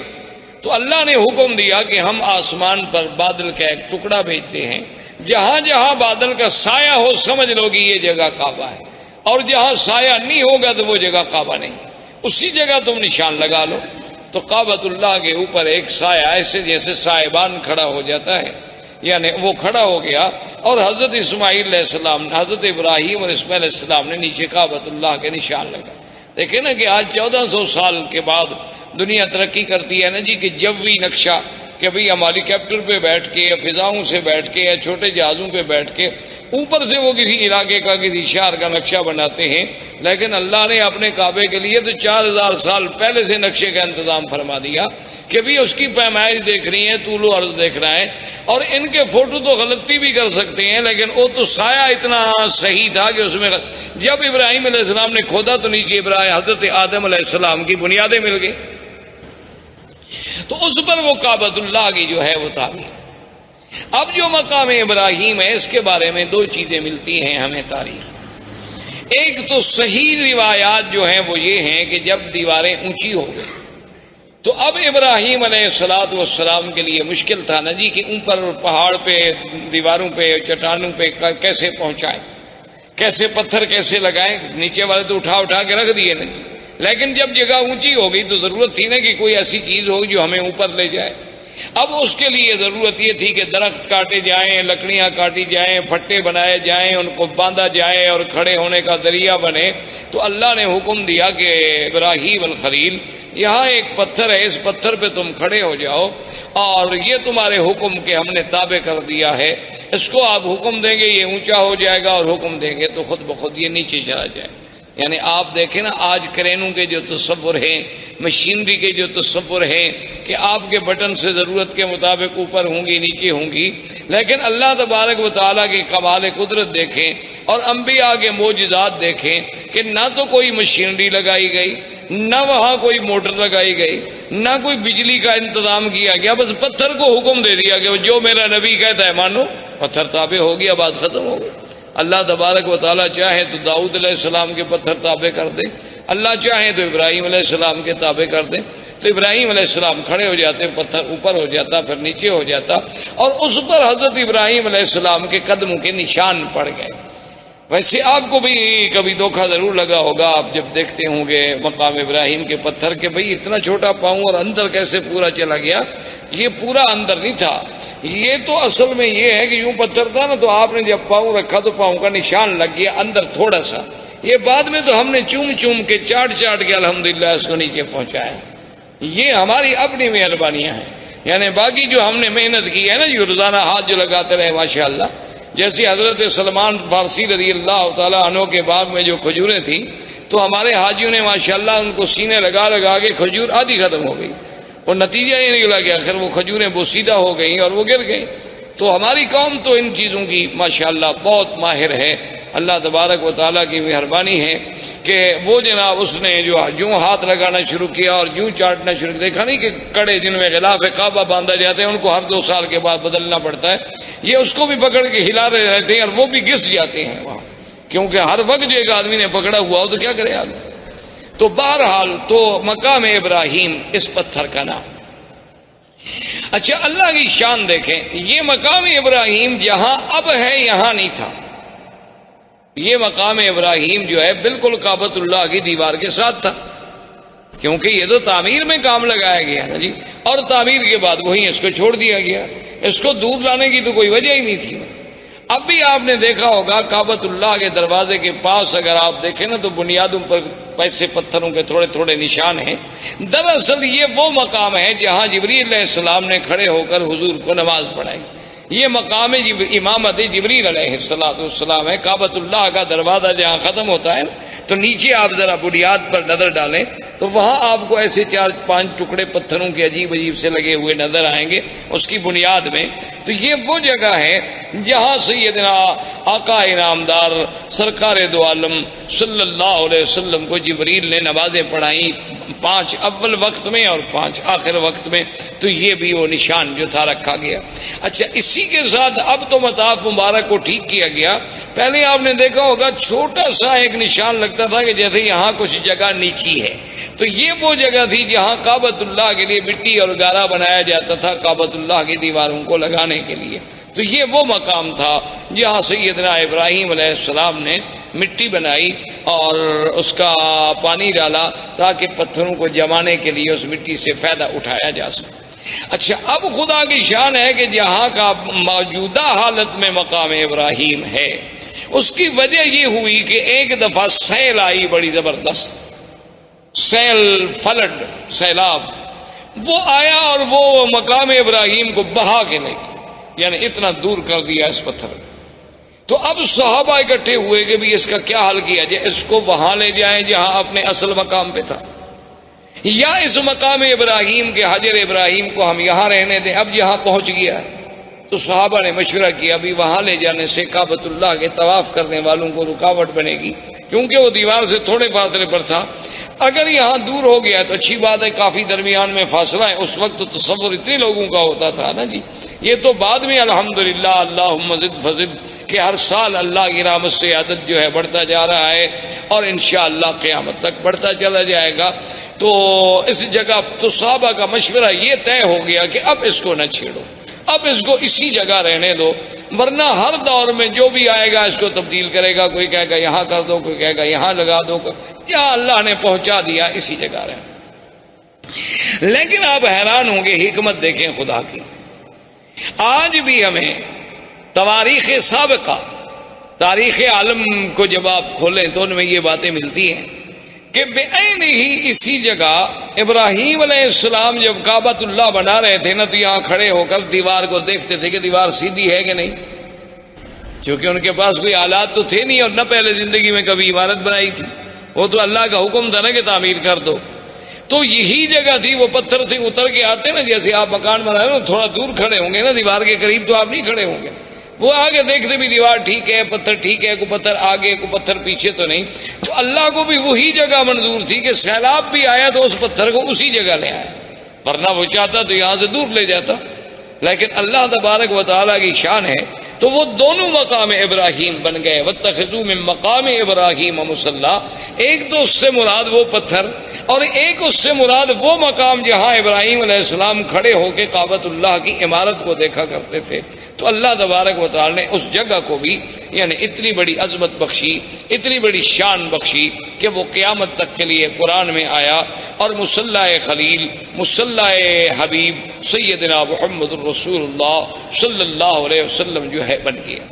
تو اللہ نے حکم دیا کہ ہم آسمان پر بادل کا ایک ٹکڑا بھیجتے ہیں، جہاں جہاں بادل کا سایہ ہو سمجھ لو گی یہ جگہ کعبہ ہے، اور جہاں سایہ نہیں ہوگا تو وہ جگہ کعبہ نہیں، اسی جگہ تم نشان لگا لو۔ تو کعبۃ اللہ کے اوپر ایک سایہ ایسے جیسے سائبان کھڑا ہو جاتا ہے، یعنی وہ کھڑا ہو گیا، اور حضرت اسماعیل علیہ السلام، حضرت ابراہیم اور اسماعیل علیہ السلام نے نیچے کعبۃ اللہ کے نشان لگا۔ دیکھیں نا کہ آج 1400 سال کے بعد دنیا ترقی کرتی ہے نا جی، کہ جوی نقشہ، کہ بھئی ہم ہیلی کاپٹر پہ بیٹھ کے یا فضاؤں سے بیٹھ کے یا چھوٹے جہازوں پہ بیٹھ کے اوپر سے وہ کسی علاقے کا کسی شہر کا نقشہ بناتے ہیں، لیکن اللہ نے اپنے کعبے کے لیے تو 4000 سال پہلے سے نقشے کا انتظام فرما دیا کہ بھی اس کی پیمائش دیکھنی ہے، طول و عرض دیکھنا ہے، اور ان کے فوٹو تو غلطی بھی کر سکتے ہیں، لیکن وہ تو سایہ اتنا صحیح تھا کہ اس میں جب ابراہیم علیہ السلام نے کھودا تو نیچے حضرت آدم علیہ السلام کی بنیادیں مل گئی، تو اس پر وہ کعبۃ اللہ کی جو ہے وہ تعمیر۔ اب جو مقام ابراہیم ہے اس کے بارے میں دو چیزیں ملتی ہیں ہمیں تاریخ۔ ایک تو صحیح روایات جو ہیں وہ یہ ہیں کہ جب دیواریں اونچی ہو گئی تو اب ابراہیم علیہ السلام کے لیے مشکل تھا نا جی کہ اوپر پہاڑ پہ دیواروں پہ چٹانوں پہ کیسے پہنچائیں، کیسے پتھر کیسے لگائیں، نیچے والے تو اٹھا اٹھا کے رکھ دیے نا جی، لیکن جب جگہ اونچی ہو گئی تو ضرورت تھی نا کہ کوئی ایسی چیز ہو جو ہمیں اوپر لے جائے۔ اب اس کے لیے ضرورت یہ تھی کہ درخت کاٹے جائیں، لکڑیاں کاٹی جائیں، پھٹے بنائے جائیں، ان کو باندھا جائے اور کھڑے ہونے کا ذریعہ بنے۔ تو اللہ نے حکم دیا کہ ابراہیم الخلیل یہاں ایک پتھر ہے، اس پتھر پہ تم کھڑے ہو جاؤ، اور یہ تمہارے حکم کے ہم نے تابع کر دیا ہے، اس کو آپ حکم دیں گے یہ اونچا ہو جائے گا، اور حکم دیں گے تو خود بخود یہ نیچے چلا جائے۔ یعنی آپ دیکھیں نا آج کرینوں کے جو تصور ہیں، مشینری کے جو تصور ہیں کہ آپ کے بٹن سے ضرورت کے مطابق اوپر ہوں گی نیچے ہوں گی، لیکن اللہ تبارک و تعالیٰ کی کمال قدرت دیکھیں اور انبیاء کے معجزات دیکھیں کہ نہ تو کوئی مشینری لگائی گئی، نہ وہاں کوئی موٹر لگائی گئی، نہ کوئی بجلی کا انتظام کیا گیا، بس پتھر کو حکم دے دیا کہ جو میرا نبی کہتا ہے مانو، پتھر تابع ہو گیا، بات ختم ہو گئی۔ اللہ تبارک و تعالیٰ چاہے تو داؤد علیہ السلام کے پتھر تابع کر دے، اللہ چاہے تو ابراہیم علیہ السلام کے تابع کر دے، تو ابراہیم علیہ السلام کھڑے ہو جاتے، پتھر اوپر ہو جاتا، پھر نیچے ہو جاتا، اور اس پر حضرت ابراہیم علیہ السلام کے قدموں کے نشان پڑ گئے۔ ویسے آپ کو بھی کبھی دھوکہ ضرور لگا ہوگا، آپ جب دیکھتے ہوں گے مقام ابراہیم کے پتھر کے بھئی اتنا چھوٹا پاؤں اور اندر کیسے پورا چلا گیا۔ یہ پورا اندر نہیں تھا، یہ تو اصل میں یہ ہے کہ یوں پتھر تھا نا، تو آپ نے جب پاؤں رکھا تو پاؤں کا نشان لگ گیا اندر تھوڑا سا، یہ بعد میں تو ہم نے چوم چوم کے چاٹ چاٹ کے الحمدللہ اس کو نیچے پہنچایا۔ یہ ہماری اپنی مہربانیاں ہیں، یعنی باقی جو ہم نے محنت کی ہے نا، جو روزانہ ہاتھ جو لگاتے رہے ماشاءاللہ، جیسے حضرت سلمان فارسی رضی اللہ تعالیٰ عنہ کے باغ میں جو کھجوریں تھیں تو ہمارے حاجیوں نے ماشاءاللہ ان کو سینے لگا لگا کے کھجور آدھی ختم ہو گئی، اور نتیجہ یہ نکلا کہ آخر وہ کھجوریں بوسیدہ ہو گئیں اور وہ گر گئیں۔ تو ہماری قوم تو ان چیزوں کی ماشاءاللہ بہت ماہر ہے، اللہ تبارک و تعالیٰ کی مہربانی ہے کہ وہ جناب اس نے جو ہاتھ لگانا شروع کیا اور یوں چاٹنا شروع کیا، دیکھا نہیں کہ کڑے جن میں غلاف کعبہ باندھا جاتے ہیں ان کو ہر 2 سال کے بعد بدلنا پڑتا ہے، یہ اس کو بھی پکڑ کے ہلا رہے رہتے ہیں اور وہ بھی گس جاتے ہیں وہاں، کیونکہ ہر وقت جو ایک آدمی نے پکڑا ہوا ہو تو کیا کرے آدمی۔ تو بہرحال تو مقام ابراہیم اس پتھر کا نام۔ اچھا اللہ کی شان دیکھیں، یہ مقام ابراہیم جہاں اب ہے یہاں نہیں تھا، یہ مقام ابراہیم جو ہے بالکل کعبۃ اللہ کی دیوار کے ساتھ تھا، کیونکہ یہ تو تعمیر میں کام لگایا گیا نا جی، اور تعمیر کے بعد وہیں اس کو چھوڑ دیا گیا، اس کو دور لانے کی تو کوئی وجہ ہی نہیں تھی۔ اب بھی آپ نے دیکھا ہوگا کعبۃ اللہ کے دروازے کے پاس اگر آپ دیکھیں نا تو بنیادوں پر ویسے پتھروں کے تھوڑے تھوڑے نشان ہیں، دراصل یہ وہ مقام ہے جہاں جبریل علیہ السلام نے کھڑے ہو کر حضور کو نماز پڑھائی، یہ مقام امامت جبریل علیہ السلام ہے۔ کعبۃ اللہ کا دروازہ جہاں ختم ہوتا ہے تو نیچے آپ ذرا بنیاد پر نظر ڈالیں تو وہاں آپ کو ایسے 4-5 ٹکڑے پتھروں کے عجیب عجیب سے لگے ہوئے نظر آئیں گے اس کی بنیاد میں. تو یہ وہ جگہ ہے جہاں سیدنا آقا انعامدار سرکار دو عالم صلی اللہ علیہ وسلم کو جبریل نے نمازیں پڑھائیں 5 اول وقت میں اور 5 آخر وقت میں. تو یہ بھی وہ نشان جو تھا رکھا گیا. اچھا اسی کے ساتھ اب تو مطاف مبارک کو ٹھیک کیا گیا. پہلے آپ نے دیکھا ہوگا چھوٹا سا ایک نشان لگتا تھا کہ جیسے یہاں کچھ جگہ نیچی ہے. تو یہ وہ جگہ تھی جہاں کعبۃ اللہ کے لیے مٹی اور گارا بنایا جاتا تھا کعبۃ اللہ کی دیواروں کو لگانے کے لیے. تو یہ وہ مقام تھا جہاں سیدنا ابراہیم علیہ السلام نے مٹی بنائی اور اس کا پانی ڈالا تاکہ پتھروں کو جمانے کے لیے اس مٹی سے فائدہ اٹھایا جا سکے. اچھا اب خدا کی شان ہے کہ جہاں کا موجودہ حالت میں مقام ابراہیم ہے اس کی وجہ یہ ہوئی کہ ایک دفعہ سیل آئی بڑی زبردست، سیل فلڈ سیلاب وہ آیا اور وہ مقام ابراہیم کو بہا کے لے گیا، یعنی اتنا دور کر دیا اس پتھر. تو اب صحابہ اکٹھے ہوئے کہ بھی اس کا کیا حل کیا جائے، اس کو وہاں لے جائیں جہاں اپنے اصل مقام پہ تھا، یا اس مقام ابراہیم کے حجر ابراہیم کو ہم یہاں رہنے دیں. اب یہاں پہنچ گیا ہے تو صحابہ نے مشورہ کیا بھی وہاں لے جانے سے کعبۃ اللہ کے طواف کرنے والوں کو رکاوٹ بنے گی، کیونکہ وہ دیوار سے تھوڑے فاصلے پر تھا. اگر یہاں دور ہو گیا تو اچھی بات ہے، کافی درمیان میں فاصلہ ہے. اس وقت تو تصور اتنے لوگوں کا ہوتا تھا نا جی. یہ تو بعد میں الحمدللہ اللہم زد فزد کہ ہر سال اللہ کی رحمت سے عدد جو ہے بڑھتا جا رہا ہے اور انشاءاللہ قیامت تک بڑھتا چلا جائے گا. تو اس جگہ تو صحابہ کا مشورہ یہ طے ہو گیا کہ اب اس کو نہ چھیڑو، اب اس کو اسی جگہ رہنے دو، ورنہ ہر دور میں جو بھی آئے گا اس کو تبدیل کرے گا. کوئی کہے گا یہاں کر دو، کوئی کہے گا یہاں لگا دو، یہاں اللہ نے پہنچا دیا اسی جگہ رہے. لیکن آپ حیران ہوں گے، حکمت دیکھیں خدا کی. آج بھی ہمیں تواریخ سابقہ، تاریخ عالم کو جب آپ کھولیں تو ان میں یہ باتیں ملتی ہیں کہ بعین ہی اسی جگہ ابراہیم علیہ السلام جب کعبۃ اللہ بنا رہے تھے نا تو یہاں کھڑے ہو کر دیوار کو دیکھتے تھے کہ دیوار سیدھی ہے کہ نہیں، کیونکہ ان کے پاس کوئی آلات تو تھے نہیں اور نہ پہلے زندگی میں کبھی عمارت بنائی تھی. وہ تو اللہ کا حکم تھا نا کہ تعمیر کر دو. تو یہی جگہ تھی، وہ پتھر سے اتر کے آتے نا، جیسے آپ مکان بنائے نا تھوڑا دور کھڑے ہوں گے نا دیوار کے قریب تو آپ نہیں کھڑے ہوں گے. وہ آگے دیکھتے بھی دیوار ٹھیک ہے، پتھر ٹھیک ہے، کوئی پتھر آگے کوئی پتھر پیچھے تو نہیں. تو اللہ کو بھی وہی جگہ منظور تھی کہ سیلاب بھی آیا تو اس پتھر کو اسی جگہ لے آیا، ورنہ وہ چاہتا تو یہاں سے دور لے جاتا. لیکن اللہ تبارک و تعالیٰ کی شان ہے تو وہ دونوں مقام ابراہیم بن گئے. واتخذوا من مقام ابراہیم مصلی، ایک تو اس سے مراد وہ پتھر اور ایک اس سے مراد وہ مقام جہاں ابراہیم علیہ السلام کھڑے ہو کے کعبۃ اللہ کی عمارت کو دیکھا کرتے تھے. تو اللہ تبارک و تعالی نے اس جگہ کو بھی یعنی اتنی بڑی عظمت بخشی، اتنی بڑی شان بخشی کہ وہ قیامت تک کے لیے قرآن میں آیا اور مصلی خلیل، مصلی حبیب سیدنا محمد الرسول اللہ صلی اللہ علیہ وسلم جو ہے بن گیا.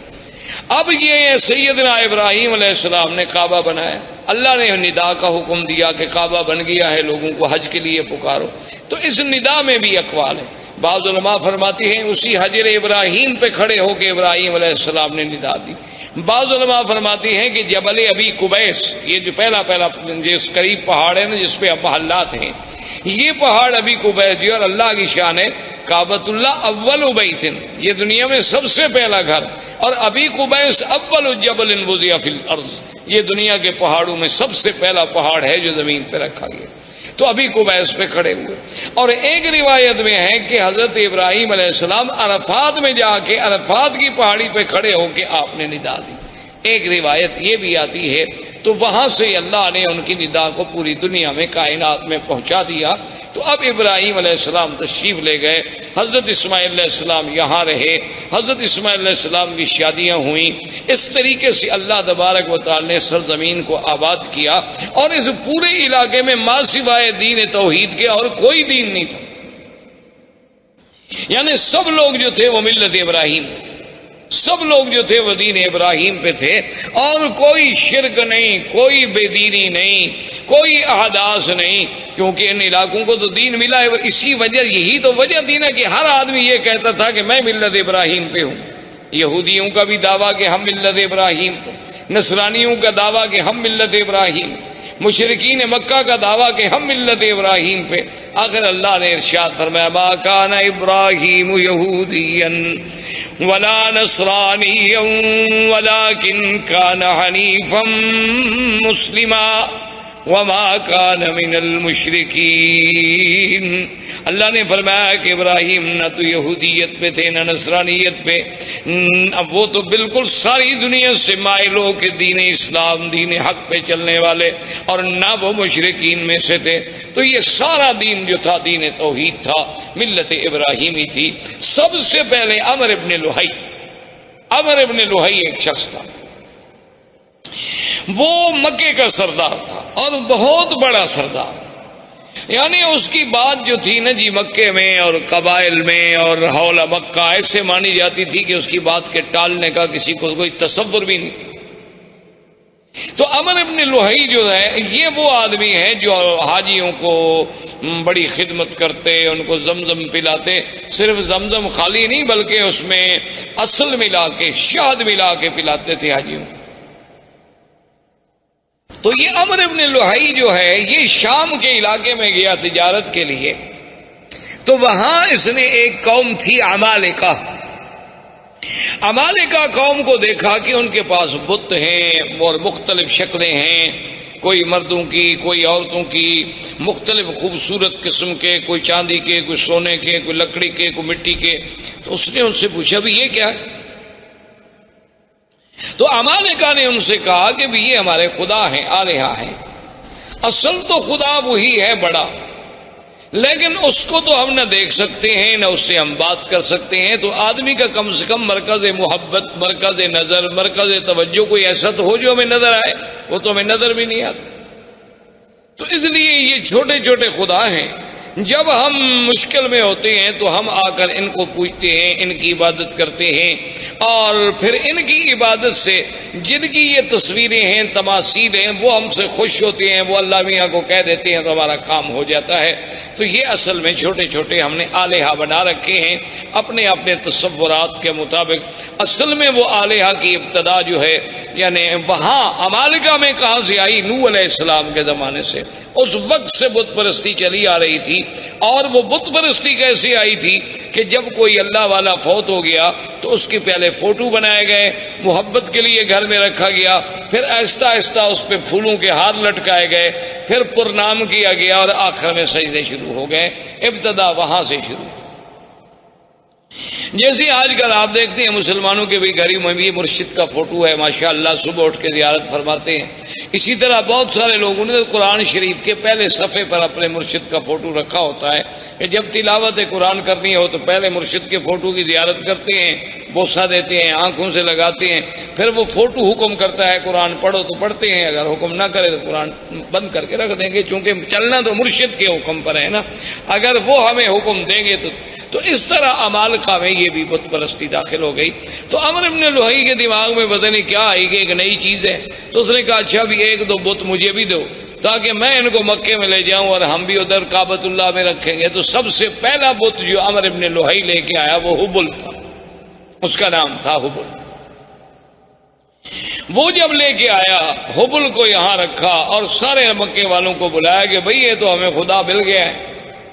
اب یہ سیدنا ابراہیم علیہ السلام نے کعبہ بنایا، اللہ نے ندا کا حکم دیا کہ کعبہ بن گیا ہے، لوگوں کو حج کے لیے پکارو. تو اس ندا میں بھی اقوال ہے. بعض علماء فرماتی ہیں اسی حجر ابراہیم پہ کھڑے ہو کے ابراہیم علیہ السلام نے ندا دی. بعض علماء فرماتی ہیں کہ جبل ابی قبیس، یہ جو پہلا جس قریب پہاڑ ہے نا جس پہ اب محلات ہیں، یہ پہاڑ ابی قبیس جو اور اللہ کی شان ہے کعبۃ اللہ اول بیت، یہ دنیا میں سب سے پہلا گھر، اور ابی قبیس اول جبل وضع فی الارض، یہ دنیا کے پہاڑوں میں سب سے پہلا پہاڑ ہے جو زمین پہ رکھا گیا. تو ابھی قبیس پہ کھڑے ہوئے. اور ایک روایت میں ہے کہ حضرت ابراہیم علیہ السلام عرفات میں جا کے عرفات کی پہاڑی پہ کھڑے ہو کے آپ نے ندا دی. ایک روایت یہ بھی آتی ہے. تو وہاں سے اللہ نے ان کی ندا کو پوری دنیا میں کائنات میں پہنچا دیا. تو اب ابراہیم علیہ السلام تشریف لے گئے، حضرت اسماعیل علیہ السلام یہاں رہے، حضرت اسماعیل علیہ السلام کی شادیاں ہوئیں. اس طریقے سے اللہ تبارک و تعالی نے سرزمین کو آباد کیا اور اس پورے علاقے میں ما سوائے دین توحید کے اور کوئی دین نہیں تھا. یعنی سب لوگ جو تھے وہ ملت ابراہیم، سب لوگ جو تھے وہ دین ابراہیم پہ تھے، اور کوئی شرک نہیں، کوئی بے دینی نہیں، کوئی احداث نہیں، کیونکہ ان علاقوں کو تو دین ملا ہے. اسی وجہ، یہی تو وجہ تھی نا کہ ہر آدمی یہ کہتا تھا کہ میں ملت ابراہیم پہ ہوں. یہودیوں کا بھی دعویٰ کہ ہم ملت ابراہیم پہ، نصرانیوں کا دعویٰ کہ ہم ملت ابراہیم، مشرکین مکہ کا دعویٰ کہ ہم ملت ابراہیم پہ. آخر اللہ نے ارشاد فرمایا ما کان ابراہیم یہودیا ولا نصرانیا ولکن کان حنیفا مسلما وما کان من المشرکین. اللہ نے فرمایا کہ ابراہیم نہ تو یہودیت پہ تھے نہ نصرانیت پہ، اب وہ تو بالکل ساری دنیا سے مائل ہو کے دین اسلام دین حق پہ چلنے والے، اور نہ وہ مشرکین میں سے تھے. تو یہ سارا دین جو تھا دین توحید تھا، ملت ابراہیمی تھی. سب سے پہلے عمر ابن لوہی ایک شخص تھا، وہ مکے کا سردار تھا اور بہت بڑا سردار. یعنی اس کی بات جو تھی نا جی مکے میں اور قبائل میں اور حول مکہ ایسے مانی جاتی تھی کہ اس کی بات کے ٹالنے کا کسی کو کوئی تصور بھی نہیں تھا. تو عمر ابن لوہی جو ہے یہ وہ آدمی ہے جو حاجیوں کو بڑی خدمت کرتے، ان کو زمزم پلاتے. صرف زمزم خالی نہیں بلکہ اس میں اصل ملا کے شہد ملا کے پلاتے تھے حاجیوں. تو یہ عمر ابن لوہی جو ہے یہ شام کے علاقے میں گیا تجارت کے لیے. تو وہاں اس نے ایک قوم تھی عمالقہ قوم کو دیکھا کہ ان کے پاس بت ہیں اور مختلف شکلیں ہیں، کوئی مردوں کی کوئی عورتوں کی، مختلف خوبصورت قسم کے، کوئی چاندی کے، کوئی سونے کے، کوئی لکڑی کے، کوئی مٹی کے. تو اس نے ان سے پوچھا بھی یہ کیا ہے؟ تو عمالقہ نے ان سے کہا کہ بھی یہ ہمارے خدا ہیں، آلہہ ہیں. اصل تو خدا وہی ہے بڑا، لیکن اس کو تو ہم نہ دیکھ سکتے ہیں نہ اس سے ہم بات کر سکتے ہیں. تو آدمی کا کم سے کم مرکز محبت، مرکز نظر، مرکز توجہ کوئی ایسا تو ہو جو ہمیں نظر آئے. وہ تو ہمیں نظر بھی نہیں آتا. تو اس لیے یہ چھوٹے چھوٹے خدا ہیں. جب ہم مشکل میں ہوتے ہیں تو ہم آ کر ان کو پوجتے ہیں، ان کی عبادت کرتے ہیں، اور پھر ان کی عبادت سے جن کی یہ تصویریں ہیں، تماثیل ہیں، وہ ہم سے خوش ہوتے ہیں، وہ اللہ میاں کو کہہ دیتے ہیں تو ہمارا کام ہو جاتا ہے. تو یہ اصل میں چھوٹے چھوٹے ہم نے آلہہ بنا رکھے ہیں اپنے اپنے تصورات کے مطابق. اصل میں وہ آلہہ کی ابتدا جو ہے یعنی وہاں عمالقہ میں کہاں سے آئی؟ نوح علیہ السلام کے زمانے سے. اس وقت سے بت پرستی چلی آ رہی تھی. اور وہ بت پرستی کیسے آئی تھی کہ جب کوئی اللہ والا فوت ہو گیا تو اس کے پہلے فوٹو بنائے گئے، محبت کے لیے گھر میں رکھا گیا، پھر آہستہ آہستہ اس پہ پھولوں کے ہار لٹکائے گئے، پھر پرنام کیا گیا اور آخر میں سجدے شروع ہو گئے. ابتدا وہاں سے شروع. جیسے آج کل آپ دیکھتے ہیں مسلمانوں کے بھی گھر میں بھی مرشد کا فوٹو ہے، ماشاءاللہ صبح اٹھ کے زیارت فرماتے ہیں. اسی طرح بہت سارے لوگوں نے قرآن شریف کے پہلے صفحے پر اپنے مرشد کا فوٹو رکھا ہوتا ہے کہ جب تلاوت قرآن کرنی ہو تو پہلے مرشد کے فوٹو کی زیارت کرتے ہیں، بوسہ دیتے ہیں، آنکھوں سے لگاتے ہیں، پھر وہ فوٹو حکم کرتا ہے قرآن پڑھو تو پڑھتے ہیں، اگر حکم نہ کرے تو قرآن بند کر کے رکھ دیں گے، چونکہ چلنا تو مرشد کے حکم پر ہے نا، اگر وہ ہمیں حکم دیں گے تو اس طرح عمالقہ میں یہ بھی بت پرستی داخل ہو گئی. تو عمر ابن لوہی کے دماغ میں پتہ نہیں کیا آئی کہ ایک نئی چیز ہے. تو اس نے کہا اچھا بھی ایک دو بت مجھے بھی دو تاکہ میں ان کو مکے میں لے جاؤں اور ہم بھی ادھر کعبۃ اللہ میں رکھیں گے. تو سب سے پہلا بت جو عمر ابن لوہی لے کے آیا وہ حبل تھا، اس کا نام تھا حبل. وہ جب لے کے آیا حبل کو یہاں رکھا اور سارے مکے والوں کو بلایا کہ بھئی یہ تو ہمیں خدا مل گیا ہے.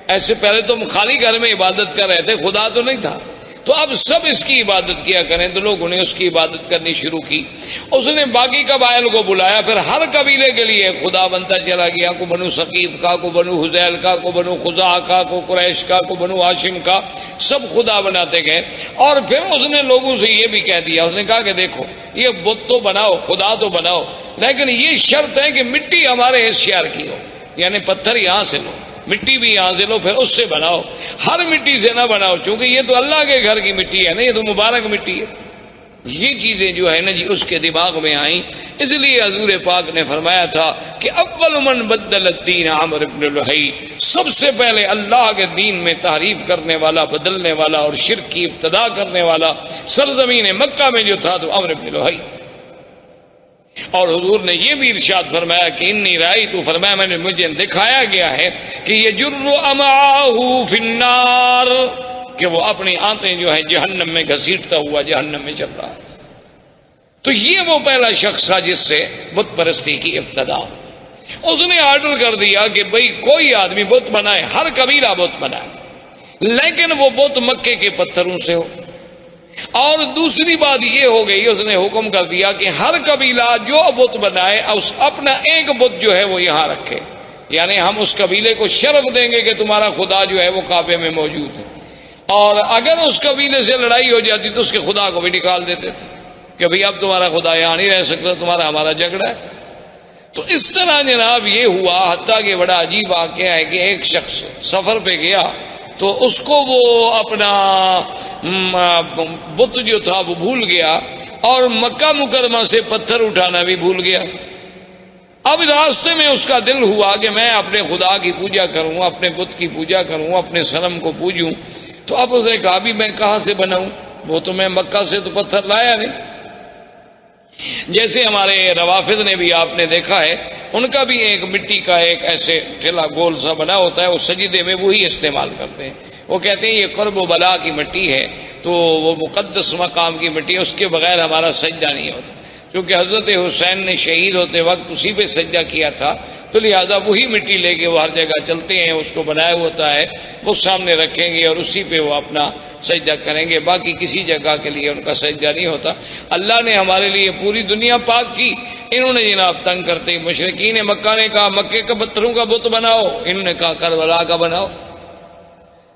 ایسے پہلے تو ہم خالی گھر میں عبادت کر رہے تھے، خدا تو نہیں تھا، تو اب سب اس کی عبادت کیا کریں. تو لوگوں نے اس کی عبادت کرنی شروع کی. اس نے باقی قبائل کو بلایا، پھر ہر قبیلے کے لیے خدا بنتا چلا گیا. کو بنو ثقیف کا، کو بنو حذیل کا، کو بنو خزاعہ کا، کو قریش کا، کو بنو ہاشم کا، سب خدا بناتے گئے. اور پھر اس نے لوگوں سے یہ بھی کہہ دیا، اس نے کہا کہ دیکھو یہ بت تو بناؤ، خدا تو بناؤ، لیکن یہ شرط ہے کہ مٹی ہمارے اس شہر کی ہو، یعنی پتھر یہاں سے لو، مٹی بھی یہاں سے لو، پھر اس سے بناؤ، ہر مٹی سے نہ بناؤ، چونکہ یہ تو اللہ کے گھر کی مٹی ہے نا، یہ تو مبارک مٹی ہے. یہ چیزیں جو ہے نا جی اس کے دماغ میں آئیں. اس لیے حضور پاک نے فرمایا تھا کہ اول من بدل الدین عمر ابن لوہی، سب سے پہلے اللہ کے دین میں تحریف کرنے والا، بدلنے والا اور شرک کی ابتدا کرنے والا سرزمین مکہ میں جو تھا تو عمر ابن لوہی. اور حضور نے یہ بھی ارشاد فرمایا کہ انی رأیت، تو فرمایا میں نے مجھے دکھایا گیا ہے کہ یجر امعاہ فی النار، کہ وہ اپنی آنتیں جو ہیں جہنم میں گھسیٹتا ہوا جہنم میں چل رہا ہے. تو یہ وہ پہلا شخص تھا جس سے بت پرستی کی ابتدا. اس نے آرڈر کر دیا کہ بھئی کوئی آدمی بت بنائے، ہر قبیلہ بت بنائے، لیکن وہ بت مکے کے پتھروں سے ہو. اور دوسری بات یہ ہو گئی، اس نے حکم کر دیا کہ ہر قبیلہ جو بت بنائے اپنا ایک بت جو ہے وہ یہاں رکھے، یعنی ہم اس قبیلے کو شرف دیں گے کہ تمہارا خدا جو ہے وہ کعبے میں موجود ہے. اور اگر اس قبیلے سے لڑائی ہو جاتی تو اس کے خدا کو بھی نکال دیتے تھے کہ بھئی اب تمہارا خدا یہاں نہیں رہ سکتا، تمہارا ہمارا جھگڑا ہے. تو اس طرح جناب یہ ہوا، حتیٰ کہ بڑا عجیب واقعہ ہے کہ ایک شخص سفر پہ گیا تو اس کو وہ اپنا بت جو تھا وہ بھول گیا اور مکہ مکرمہ سے پتھر اٹھانا بھی بھول گیا. اب راستے میں اس کا دل ہوا کہ میں اپنے خدا کی پوجا کروں، اپنے بت کی پوجا کروں، اپنے صنم کو پوجوں. تو اب اس نے کہا بھی میں کہاں سے بناؤں، وہ تو میں مکہ سے تو پتھر لایا نہیں. جیسے ہمارے روافض نے بھی آپ نے دیکھا ہے، ان کا بھی ایک مٹی کا ایک ایسے ٹھیلا گول سا بنا ہوتا ہے، وہ سجدے میں وہی استعمال کرتے ہیں. وہ کہتے ہیں یہ قرب و بلا کی مٹی ہے، تو وہ مقدس مقام کی مٹی ہے، اس کے بغیر ہمارا سجدہ نہیں ہوتا. کیونکہ حضرت حسین نے شہید ہوتے وقت اسی پہ سجدہ کیا تھا، تو لہذا وہی مٹی لے کے وہ ہر جگہ چلتے ہیں، اس کو بنایا ہوتا ہے، وہ سامنے رکھیں گے اور اسی پہ وہ اپنا سجدہ کریں گے، باقی کسی جگہ کے لیے ان کا سجدہ نہیں ہوتا. اللہ نے ہمارے لیے پوری دنیا پاک کی، انہوں نے جناب تنگ کرتے مشرکین مکہ نے کہا مکے کے پتھروں کا بت بناؤ، انہوں نے کہا کربلا کا بناؤ.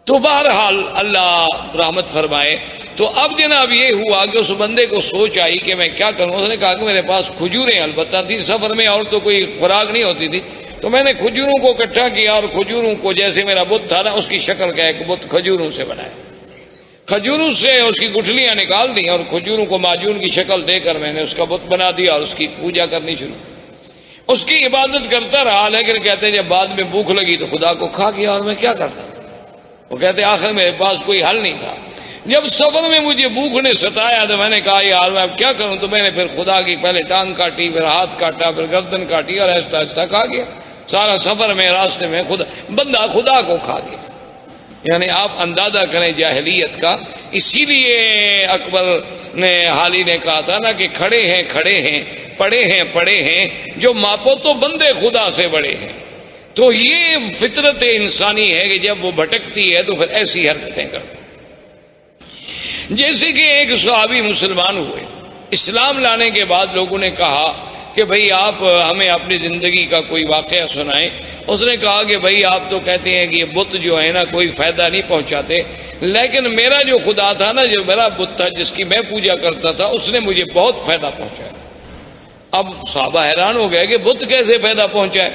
تو بہرحال اللہ رحمت فرمائے. تو اب جناب یہ ہوا کہ اس بندے کو سوچ آئی کہ میں کیا کروں. اس نے کہا کہ میرے پاس کھجوریں البتہ تھی، سفر میں اور تو کوئی خوراک نہیں ہوتی تھی، تو میں نے کھجوروں کو اکٹھا کیا اور کھجوروں کو جیسے میرا بت تھا نا اس کی شکل کا ایک بت کھجوروں سے بنایا. کھجوروں سے اس کی گٹھلیاں نکال دی اور کھجوروں کو معجون کی شکل دے کر میں نے اس کا بت بنا دیا اور اس کی پوجا کرنی شروع. اس کی عبادت کرتا رہا، لیکن کہتے جب بعد میں بھوک لگی تو خدا کو کھا گیا اور میں کیا کرتا. وہ کہتے آخر میرے پاس کوئی حل نہیں تھا. جب سفر میں مجھے بھوک نے ستایا تو میں نے کہا یار میں اب کیا کروں. تو میں نے پھر خدا کی پہلے ٹانگ کاٹی، پھر ہاتھ کاٹا، پھر گردن کاٹی اور آہستہ آہستہ کھا گیا. سارا سفر میں راستے میں بندہ خدا کو کھا گیا. یعنی آپ اندازہ کریں جاہلیت کا. اسی لیے اکبر نے حالی نے کہا تھا نا کہ کھڑے ہیں کھڑے ہیں، پڑے ہیں پڑے ہیں، جو ماپو تو بندے خدا سے بڑے ہیں. تو یہ فطرت انسانی ہے کہ جب وہ بھٹکتی ہے تو پھر ایسی حرکتیں کرتی. جیسے کہ ایک صحابی مسلمان ہوئے، اسلام لانے کے بعد لوگوں نے کہا کہ بھئی آپ ہمیں اپنی زندگی کا کوئی واقعہ سنائیں. اس نے کہا کہ بھئی آپ تو کہتے ہیں کہ یہ بت جو ہے نا کوئی فائدہ نہیں پہنچاتے، لیکن میرا جو خدا تھا نا، جو میرا بت تھا جس کی میں پوجا کرتا تھا، اس نے مجھے بہت فائدہ پہنچایا. اب صحابہ حیران ہو گئے کہ بت کیسے فائدہ پہنچائے.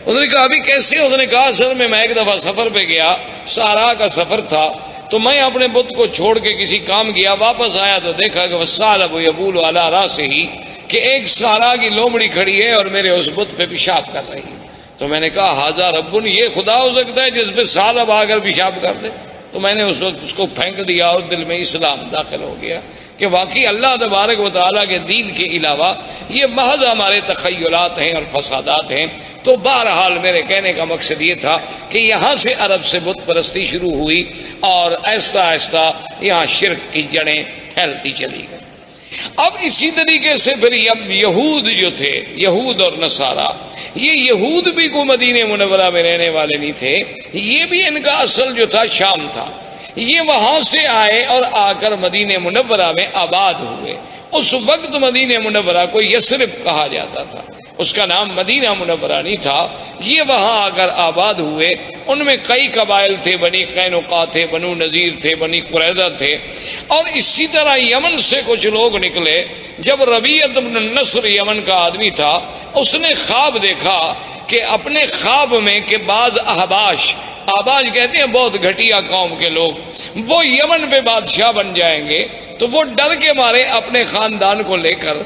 اس نے کہا ابھی کیسے. اس نے کہا سر میں ایک دفعہ سفر پہ گیا، صحرا کا سفر تھا، تو میں اپنے بت کو چھوڑ کے کسی کام گیا، واپس آیا تو دیکھا کہ وَالثَّعْلَبُ يَبُولُ عَلَىٰ رَأْسِهِ کہ ایک صحرا کی لومڑی کھڑی ہے اور میرے اس بت پہ پیشاب کر رہی ہے. تو میں نے کہا ھذا رب، یہ خدا ہو سکتا ہے جس پہ ثعلب آ کر پیشاب کر دے. تو میں نے اس وقت اس کو پھینک دیا اور دل میں اسلام داخل ہو گیا کہ واقعی اللہ تبارک و تعالیٰ کے دین کے علاوہ یہ محض ہمارے تخیلات ہیں اور فسادات ہیں. تو بہرحال میرے کہنے کا مقصد یہ تھا کہ یہاں سے عرب سے بت پرستی شروع ہوئی اور آہستہ آہستہ یہاں شرک کی جڑیں پھیلتی چلی گئی. اب اسی طریقے سے پھر یہود جو تھے، یہود اور نصارہ، یہ یہود بھی کوئی مدینہ منورہ میں رہنے والے نہیں تھے، یہ بھی ان کا اصل جو تھا شام تھا. یہ وہاں سے آئے اور آ کر مدینہ منورہ میں آباد ہوئے. اس وقت مدینہ منورہ کو یثرب کہا جاتا تھا، اس کا نام مدینہ منورہ نہیں تھا. یہ وہاں آ کر آباد ہوئے. ان میں کئی قبائل تھے، بنی قینقاع تھے، بنو نذیر تھے، بنی قریظہ تھے، اور اسی طرح یمن سے کچھ لوگ نکلے. جب ربیعۃ بن النصر یمن کا آدمی تھا، اس نے خواب دیکھا کہ اپنے خواب میں کہ بعض احباش کہتے ہیں بہت گھٹیا قوم کے لوگ، وہ یمن پہ بادشاہ بن جائیں گے. تو وہ ڈر کے مارے اپنے خاندان کو لے کر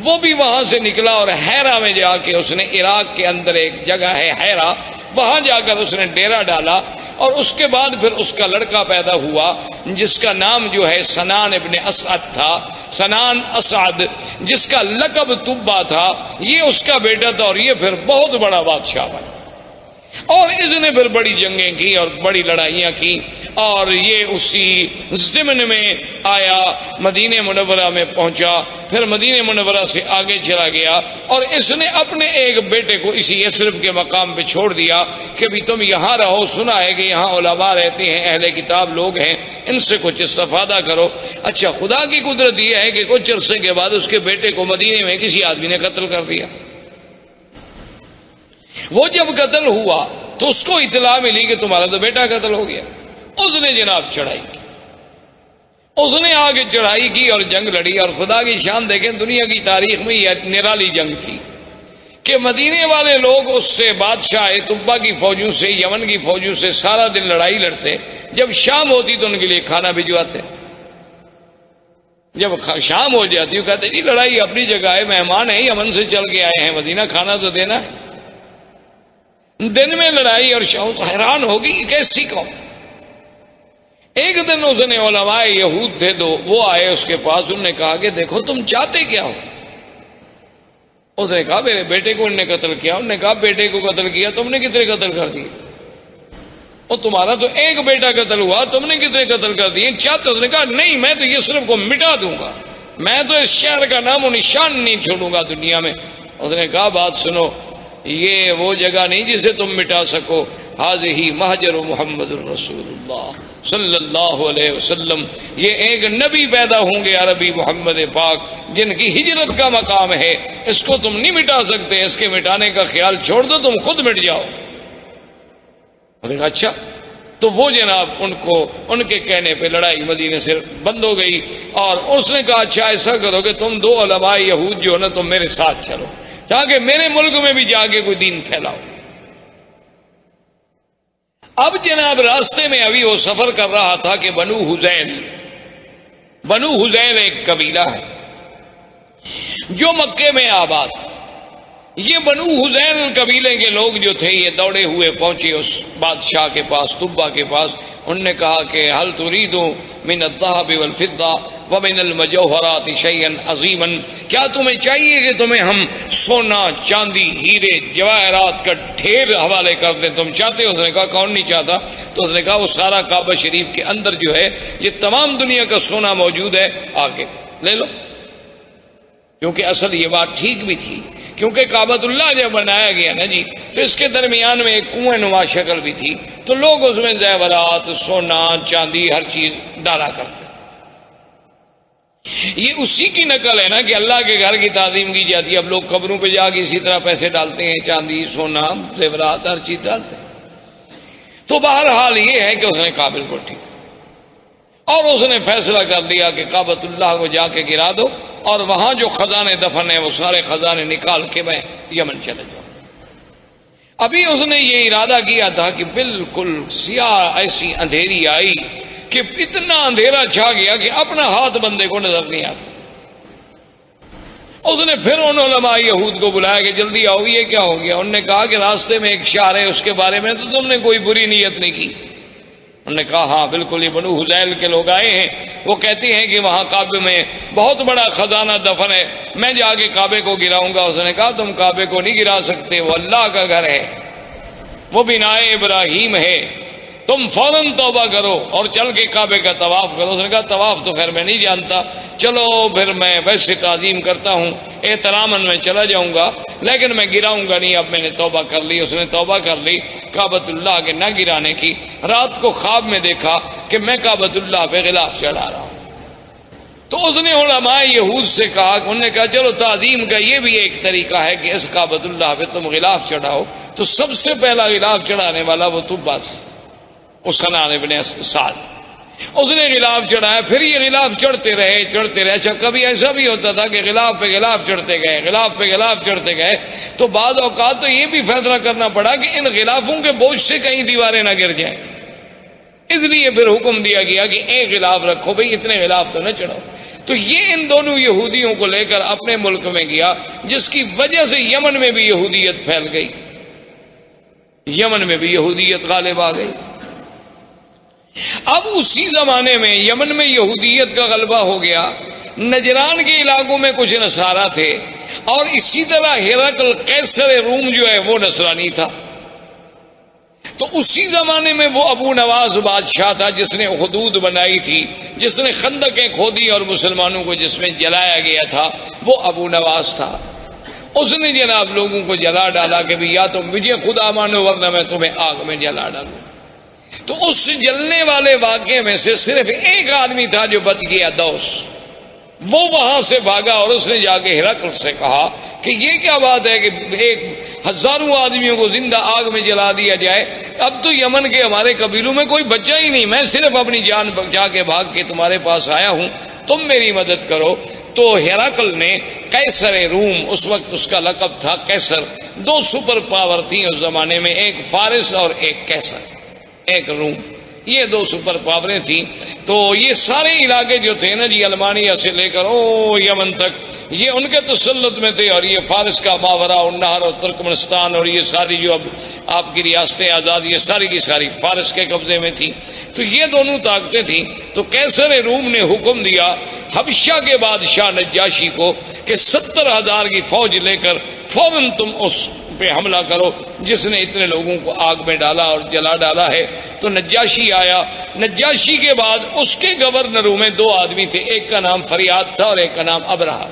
وہ بھی وہاں سے نکلا اور حیرہ میں جا کے اس نے، عراق کے اندر ایک جگہ ہے حیرہ، وہاں جا کر اس نے ڈیرا ڈالا. اور اس کے بعد پھر اس کا لڑکا پیدا ہوا جس کا نام جو ہے سنان ابن اسعد تھا، سنان اسعد، جس کا لقب تبا تھا. یہ اس کا بیٹا تھا اور یہ پھر بہت بڑا بادشاہ بنا. اور اس نے پھر بڑی جنگیں کی اور بڑی لڑائیاں کی، اور یہ اسی ضمن میں آیا، مدینہ منورہ میں پہنچا، پھر مدینہ منورہ سے آگے چلا گیا، اور اس نے اپنے ایک بیٹے کو اسی یثرب کے مقام پہ چھوڑ دیا کہ بھی تم یہاں رہو، سنا ہے کہ یہاں علماء رہتے ہیں، اہل کتاب لوگ ہیں، ان سے کچھ استفادہ کرو۔ اچھا، خدا کی قدرت یہ ہے کہ کچھ عرصے کے بعد اس کے بیٹے کو مدینے میں کسی آدمی نے قتل کر دیا۔ وہ جب قتل ہوا تو اس کو اطلاع ملی کہ تمہارا تو بیٹا قتل ہو گیا۔ اس نے جناب چڑھائی کی، اس نے آگے چڑھائی کی اور جنگ لڑی، اور خدا کی شان دیکھیں، دنیا کی تاریخ میں یہ نرالی جنگ تھی کہ مدینے والے لوگ اس سے، بادشاہ طبا کی فوجوں سے، یمن کی فوجوں سے سارا دن لڑائی لڑتے، جب شام ہوتی تو ان کے لیے کھانا بھجواتے، جب شام ہو جاتی وہ کہتے جی لڑائی اپنی جگہ ہے، مہمان ہیں، یمن سے چل کے آئے ہیں مدینہ، کھانا تو دینا ہے۔ دن میں لڑائی اور حیران ہوگی کیسی قوم۔ ایک دن اس نے علماء یہود تھے دو، وہ آئے اس کے پاس، انہوں نے کہا کہ دیکھو تم چاہتے کیا ہو؟ اس نے کہا میرے بیٹے کو انہوں نے قتل کیا۔ انہوں نے کہا بیٹے کو قتل کیا، تم نے کتنے قتل کر دیے؟ اور تمہارا تو ایک بیٹا قتل ہوا، تم نے کتنے قتل کر دیے؟ چاہتے؟ اس نے کہا نہیں، میں تو یثرب کو مٹا دوں گا، میں تو اس شہر کا نام و نشان نہیں چھوڑوں گا دنیا میں۔ اس نے کہا بات سنو، یہ وہ جگہ نہیں جسے تم مٹا سکو، ہذہ مہجر محمد الرسول اللہ صلی اللہ علیہ وسلم، یہ ایک نبی پیدا ہوں گے عربی محمد پاک جن کی ہجرت کا مقام ہے، اس کو تم نہیں مٹا سکتے، اس کے مٹانے کا خیال چھوڑ دو، تم خود مٹ جاؤ۔ اچھا، تو وہ جناب ان کے کہنے پہ لڑائی مدینے سے بند ہو گئی، اور اس نے کہا اچھا ایسا کرو کہ تم دو علماء یہود جو ہے نا تم میرے ساتھ چلو، تاکہ میرے ملک میں بھی جا کے کوئی دین پھیلاؤ۔ اب جناب راستے میں ابھی وہ سفر کر رہا تھا کہ بنو حذیل ایک قبیلہ ہے جو مکے میں آباد، یہ بنو حذیل قبیلے کے لوگ جو تھے یہ دوڑے ہوئے پہنچے اس بادشاہ کے پاس، طبا کے پاس۔ انہوں نے کہا کہ حل تريد من الذهب والفضة ومن المجوہرات شيئا عظيما، کیا تمہیں چاہیے کہ تمہیں ہم سونا، چاندی، ہیرے، جواہرات کا ڈھیر حوالے کر دیں؟ تم چاہتے ہو؟ اس نے کہا کون نہیں چاہتا؟ تو اس نے کہا وہ سارا کعبہ شریف کے اندر جو ہے یہ تمام دنیا کا سونا موجود ہے، آگے لے لو۔ کیونکہ اصل یہ بات ٹھیک بھی تھی، کیونکہ کعبۃ اللہ جب بنایا گیا نا جی تو اس کے درمیان میں ایک کنویں نما شکل بھی تھی، تو لوگ اس میں زیورات، سونا، چاندی، ہر چیز ڈالا کرتے تھے۔ یہ اسی کی نقل ہے نا کہ اللہ کے گھر کی تعظیم کی جاتی ہے، اب لوگ قبروں پہ جا کے اسی طرح پیسے ڈالتے ہیں، چاندی، سونا، زیورات، ہر چیز ڈالتے ہیں۔ تو بہرحال یہ ہے کہ اس نے قابل کو ٹھیک، اور اس نے فیصلہ کر لیا کہ کعبۃ اللہ کو جا کے گرا دو، اور وہاں جو خزانے دفن ہیں وہ سارے خزانے نکال کے میں یمن چلے جاؤں۔ ابھی اس نے یہ ارادہ کیا تھا کہ بالکل سیاہ ایسی اندھیری آئی کہ اتنا اندھیرا چھا گیا کہ اپنا ہاتھ بندے کو نظر نہیں آتا۔ اس نے پھر ان علماء یہود کو بلایا کہ جلدی آؤ، یہ کیا ہو گیا؟ انہوں نے کہا کہ راستے میں ایک شہر ہے، اس کے بارے میں تو تم نے کوئی بری نیت نہیں کی۔ انہوں نے کہا ہاں بالکل، یہ بنو حذیل کے لوگ آئے ہیں، وہ کہتے ہیں کہ وہاں کعبے میں بہت بڑا خزانہ دفن ہے، میں جا کے کعبے کو گراؤں گا۔ اس نے کہا تم کعبے کو نہیں گرا سکتے، وہ اللہ کا گھر ہے، وہ بنائے ابراہیم ہے، تم فوراً توبہ کرو اور چل کے کعبے کا طواف کرو۔ اس نے کہا طواف تو خیر میں نہیں جانتا، چلو پھر میں ویسے تعظیم کرتا ہوں، احتراماً میں چلا جاؤں گا، لیکن میں گراؤں گا نہیں، اب میں نے توبہ کر لی۔ اس نے توبہ کر لی کعبۃ اللہ کے نہ گرانے کی۔ رات کو خواب میں دیکھا کہ میں کعبۃ اللہ پہ غلاف چڑھا رہا ہوں۔ تو اس نے علماء یہود سے کہا، انہوں نے کہا چلو تعظیم کا یہ بھی ایک طریقہ ہے کہ اس کعبۃ اللہ پہ تم غلاف چڑھاؤ۔ تو سب سے پہلا غلاف چڑھانے والا وہ طبا تھا، سنان ابن سعد۔ اس نے غلاف چڑھایا، پھر یہ غلاف چڑھتے رہے۔ اچھا کبھی ایسا بھی ہوتا تھا کہ غلاف پہ غلاف چڑھتے گئے، غلاف پہ غلاف چڑھتے گئے، تو بعض اوقات تو یہ بھی فیصلہ کرنا پڑا کہ ان غلافوں کے بوجھ سے کہیں دیواریں نہ گر جائیں، اس لیے پھر حکم دیا گیا کہ ایک غلاف رکھو بھئی، اتنے غلاف تو نہ چڑھاؤ۔ تو یہ ان دونوں یہودیوں کو لے کر اپنے ملک میں گیا، جس کی وجہ سے یمن میں بھی یہودیت پھیل گئی، یمن میں بھی یہودیت غالب آ گئی۔ اب اسی زمانے میں یمن میں یہودیت کا غلبہ ہو گیا، نجران کے علاقوں میں کچھ نصارہ تھے، اور اسی طرح ہرقل قیصر روم جو ہے وہ نصرانی تھا۔ تو اسی زمانے میں وہ ابو نواز بادشاہ تھا جس نے حدود بنائی تھی، جس نے خندقیں کھودی اور مسلمانوں کو جس میں جلایا گیا تھا، وہ ابو نواز تھا۔ اس نے جناب لوگوں کو جلا ڈالا کہ بھی یا تم مجھے خدا مانو ورنہ میں تمہیں آگ میں جلا ڈالوں۔ تو اس جلنے والے واقعے میں سے صرف ایک آدمی تھا جو بچ گیا، دوس۔ وہ وہاں سے بھاگا اور اس نے جا کے ہرقل سے کہا کہ یہ کیا بات ہے کہ ایک ہزاروں آدمیوں کو زندہ آگ میں جلا دیا جائے، اب تو یمن کے ہمارے قبیلوں میں کوئی بچہ ہی نہیں، میں صرف اپنی جان بچا کے بھاگ کے تمہارے پاس آیا ہوں، تم میری مدد کرو۔ تو ہرقل نے قیصر روم، اس وقت اس کا لقب تھا قیصر، دو سپر پاور تھیں اس زمانے میں، ایک فارس اور ایک قیصر، ایک روم، یہ دو سپر پاوریں تھیں۔ تو یہ سارے علاقے جو تھے نا جی، المانیہ سے لے کر یمن تک، یہ ان کے تسلط میں تھے، اور یہ فارس کا ماورا النہر اور ترکمنستان اور یہ ساری جو اب آپ کی ریاستیں آزاد، یہ ساری کی ساری فارس کے قبضے میں تھی۔ تو یہ دونوں طاقتیں تھیں۔ تو قیصر روم نے حکم دیا حبشہ کے بادشاہ نجاشی کو کہ 70,000 کی فوج لے کر فوراً تم اس پہ حملہ کرو جس نے اتنے لوگوں کو آگ میں ڈالا اور جلا ڈالا ہے۔ تو نجاشی آیا۔ نجاشی کے بعد اس کے گورنروں میں دو آدمی تھے، ایک کا نام فریاد تھا اور ایک کا نام ابرہہ۔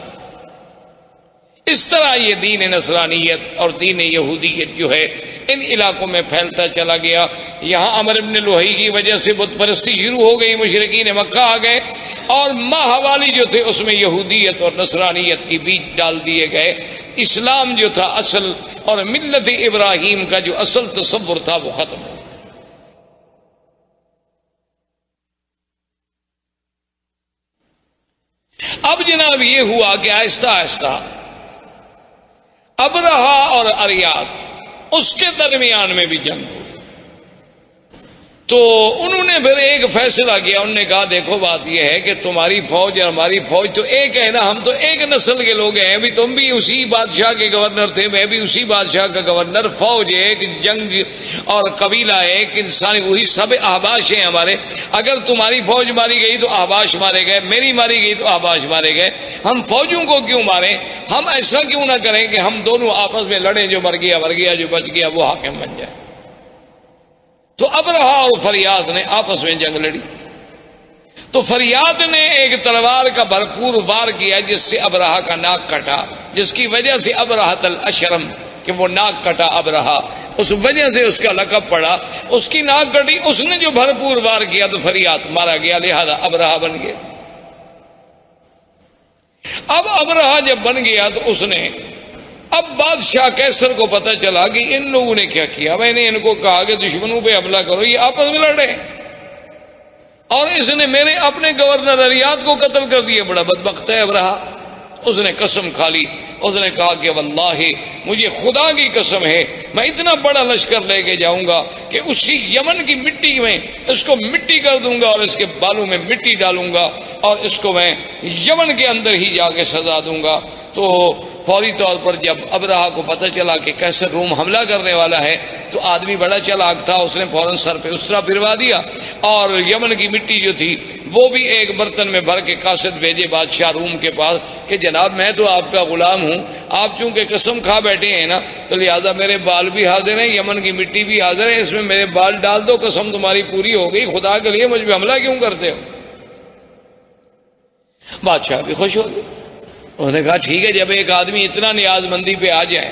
اس طرح یہ دین نصرانیت اور دین یہودیت جو ہے ان علاقوں میں پھیلتا چلا گیا۔ یہاں عمر بن لوہی کی وجہ سے بت پرستی شروع ہو گئی، مشرکین مکہ آ گئے، اور ماہوالی جو تھے اس میں یہودیت اور نصرانیت کی بیج ڈال دیے گئے۔ اسلام جو تھا اصل اور ملت ابراہیم کا جو اصل تصور تھا وہ ختم ہو۔ اب جناب یہ ہوا کہ آہستہ آہستہ ابرہہ اور اریاد اس کے درمیان میں بھی جنگ ہوئی۔ تو انہوں نے پھر ایک فیصلہ کیا، انہوں نے کہا دیکھو بات یہ ہے کہ تمہاری فوج اور ہماری فوج تو ایک ہے نا، ہم تو ایک نسل کے لوگ ہیں، بھی تم بھی اسی بادشاہ کے گورنر تھے، میں بھی اسی بادشاہ کا گورنر، فوج ایک، جنگ اور قبیلہ ایک، انسانی وہی، سب احباش ہیں ہمارے۔ اگر تمہاری فوج ماری گئی تو احباش مارے گئے، میری ماری گئی تو احباش مارے گئے، ہم فوجوں کو کیوں ماریں؟ ہم ایسا کیوں نہ کریں کہ ہم دونوں آپس میں لڑیں، جو مر گیا مر گیا، جو بچ گیا وہ حاکم بن جائے۔ تو ابرہہ اور فریاد نے آپس میں جنگ لڑی۔ تو فریاد نے ایک تلوار کا بھرپور وار کیا جس سے ابرہہ کا ناک کٹا، جس کی وجہ سے ابرہۃ الاشرم، کہ وہ ناک کٹا ابرہہ، اس وجہ سے اس کا لقب پڑا، اس کی ناک کٹی، اس نے جو بھرپور وار کیا تو فریاد مارا گیا، لہذا ابرہہ بن گیا۔ اب ابرہہ جب بن گیا تو اس نے، اب بادشاہ قیصر کو پتہ چلا کہ ان لوگوں نے کیا کیا، میں نے ان کو کہا کہ دشمنوں پہ حملہ کرو، یہ آپس میں لڑے، اور اس نے میرے اپنے گورنر اریاد کو قتل کر دیا، بڑا بدبخت ہے ابرہہ۔ اس نے قسم کھا لی، اس نے کہا کہ واللہ مجھے خدا کی قسم ہے میں اتنا بڑا لشکر لے کے جاؤں گا کہ اسی یمن کی مٹی میں اس کو مٹی کر دوں گا اور اس کے بالوں میں مٹی ڈالوں گا اور اس کو میں یمن کے اندر ہی جا کے سزا دوں گا۔ تو فوری طور پر جب ابرہہ کو پتہ چلا کہ قیصر روم حملہ کرنے والا ہے تو آدمی بڑا چالاک تھا، اس نے فوراً سر پہ اسطرا پھروا دیا اور یمن کی مٹی جو تھی وہ بھی ایک برتن میں بھر کے قاصد بھیجے بادشاہ روم کے پاس کہ جناب میں تو آپ کا غلام ہوں، آپ چونکہ قسم کھا بیٹھے ہیں نا تو لہٰذا میرے بال بھی حاضر ہیں، یمن کی مٹی بھی حاضر ہے، اس میں میرے بال ڈال دو، قسم تمہاری پوری ہو گئی، خدا کے لیے مجھ پہ حملہ کیوں کرتے ہو؟ بادشاہ بھی خوش ہو گئے، انہوں نے کہا ٹھیک ہے، جب ایک آدمی اتنا نیاز مندی پہ آ جائے،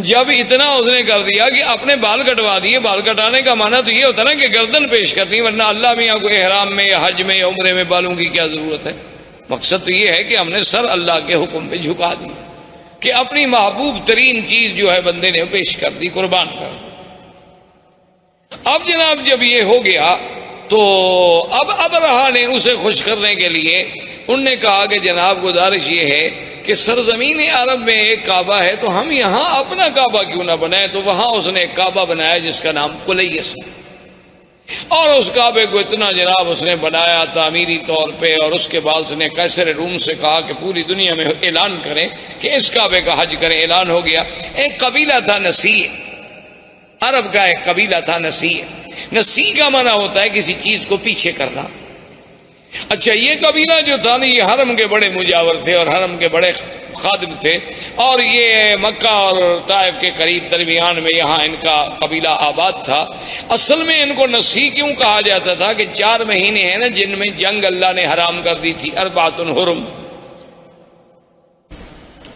جب اتنا اس نے کر دیا کہ اپنے بال کٹوا دیے، بال کٹانے کا معنی تو یہ ہوتا نا کہ گردن پیش کرنی، ورنہ اللہ میاں کو احرام میں یا حج میں یا عمرے میں بالوں کی کیا ضرورت ہے؟ مقصد تو یہ ہے کہ ہم نے سر اللہ کے حکم پہ جھکا دی، کہ اپنی محبوب ترین چیز جو ہے بندے نے پیش کر دی، قربان کر دی۔ اب جناب جب یہ ہو گیا تو اب ابرہہ نے اسے خوش کرنے کے لیے انہوں نے کہا کہ جناب گزارش یہ ہے کہ سرزمین عرب میں ایک کعبہ ہے تو ہم یہاں اپنا کعبہ کیوں نہ بنائیں؟ تو وہاں اس نے ایک کعبہ بنایا جس کا نام قلیس، اور اس کعبے کو اتنا جناب اس نے بنایا تعمیری طور پہ، اور اس کے بعد اس نے قیصر روم سے کہا کہ پوری دنیا میں اعلان کریں کہ اس کعبے کا حج کریں۔ اعلان ہو گیا۔ ایک قبیلہ تھا نسیع، عرب کا ایک قبیلہ تھا نسیع۔ نسیع کا معنی ہوتا ہے کسی چیز کو پیچھے کرنا۔ اچھا یہ قبیلہ جو تھا نا یہ حرم کے بڑے مجاور تھے اور حرم کے بڑے خادم تھے، اور یہ مکہ اور طائف کے قریب درمیان میں یہاں ان کا قبیلہ آباد تھا۔ اصل میں ان کو نسی کیوں کہا جاتا تھا کہ 4 مہینے ہیں نا جن میں جنگ اللہ نے حرام کر دی تھی، 4 حرم۔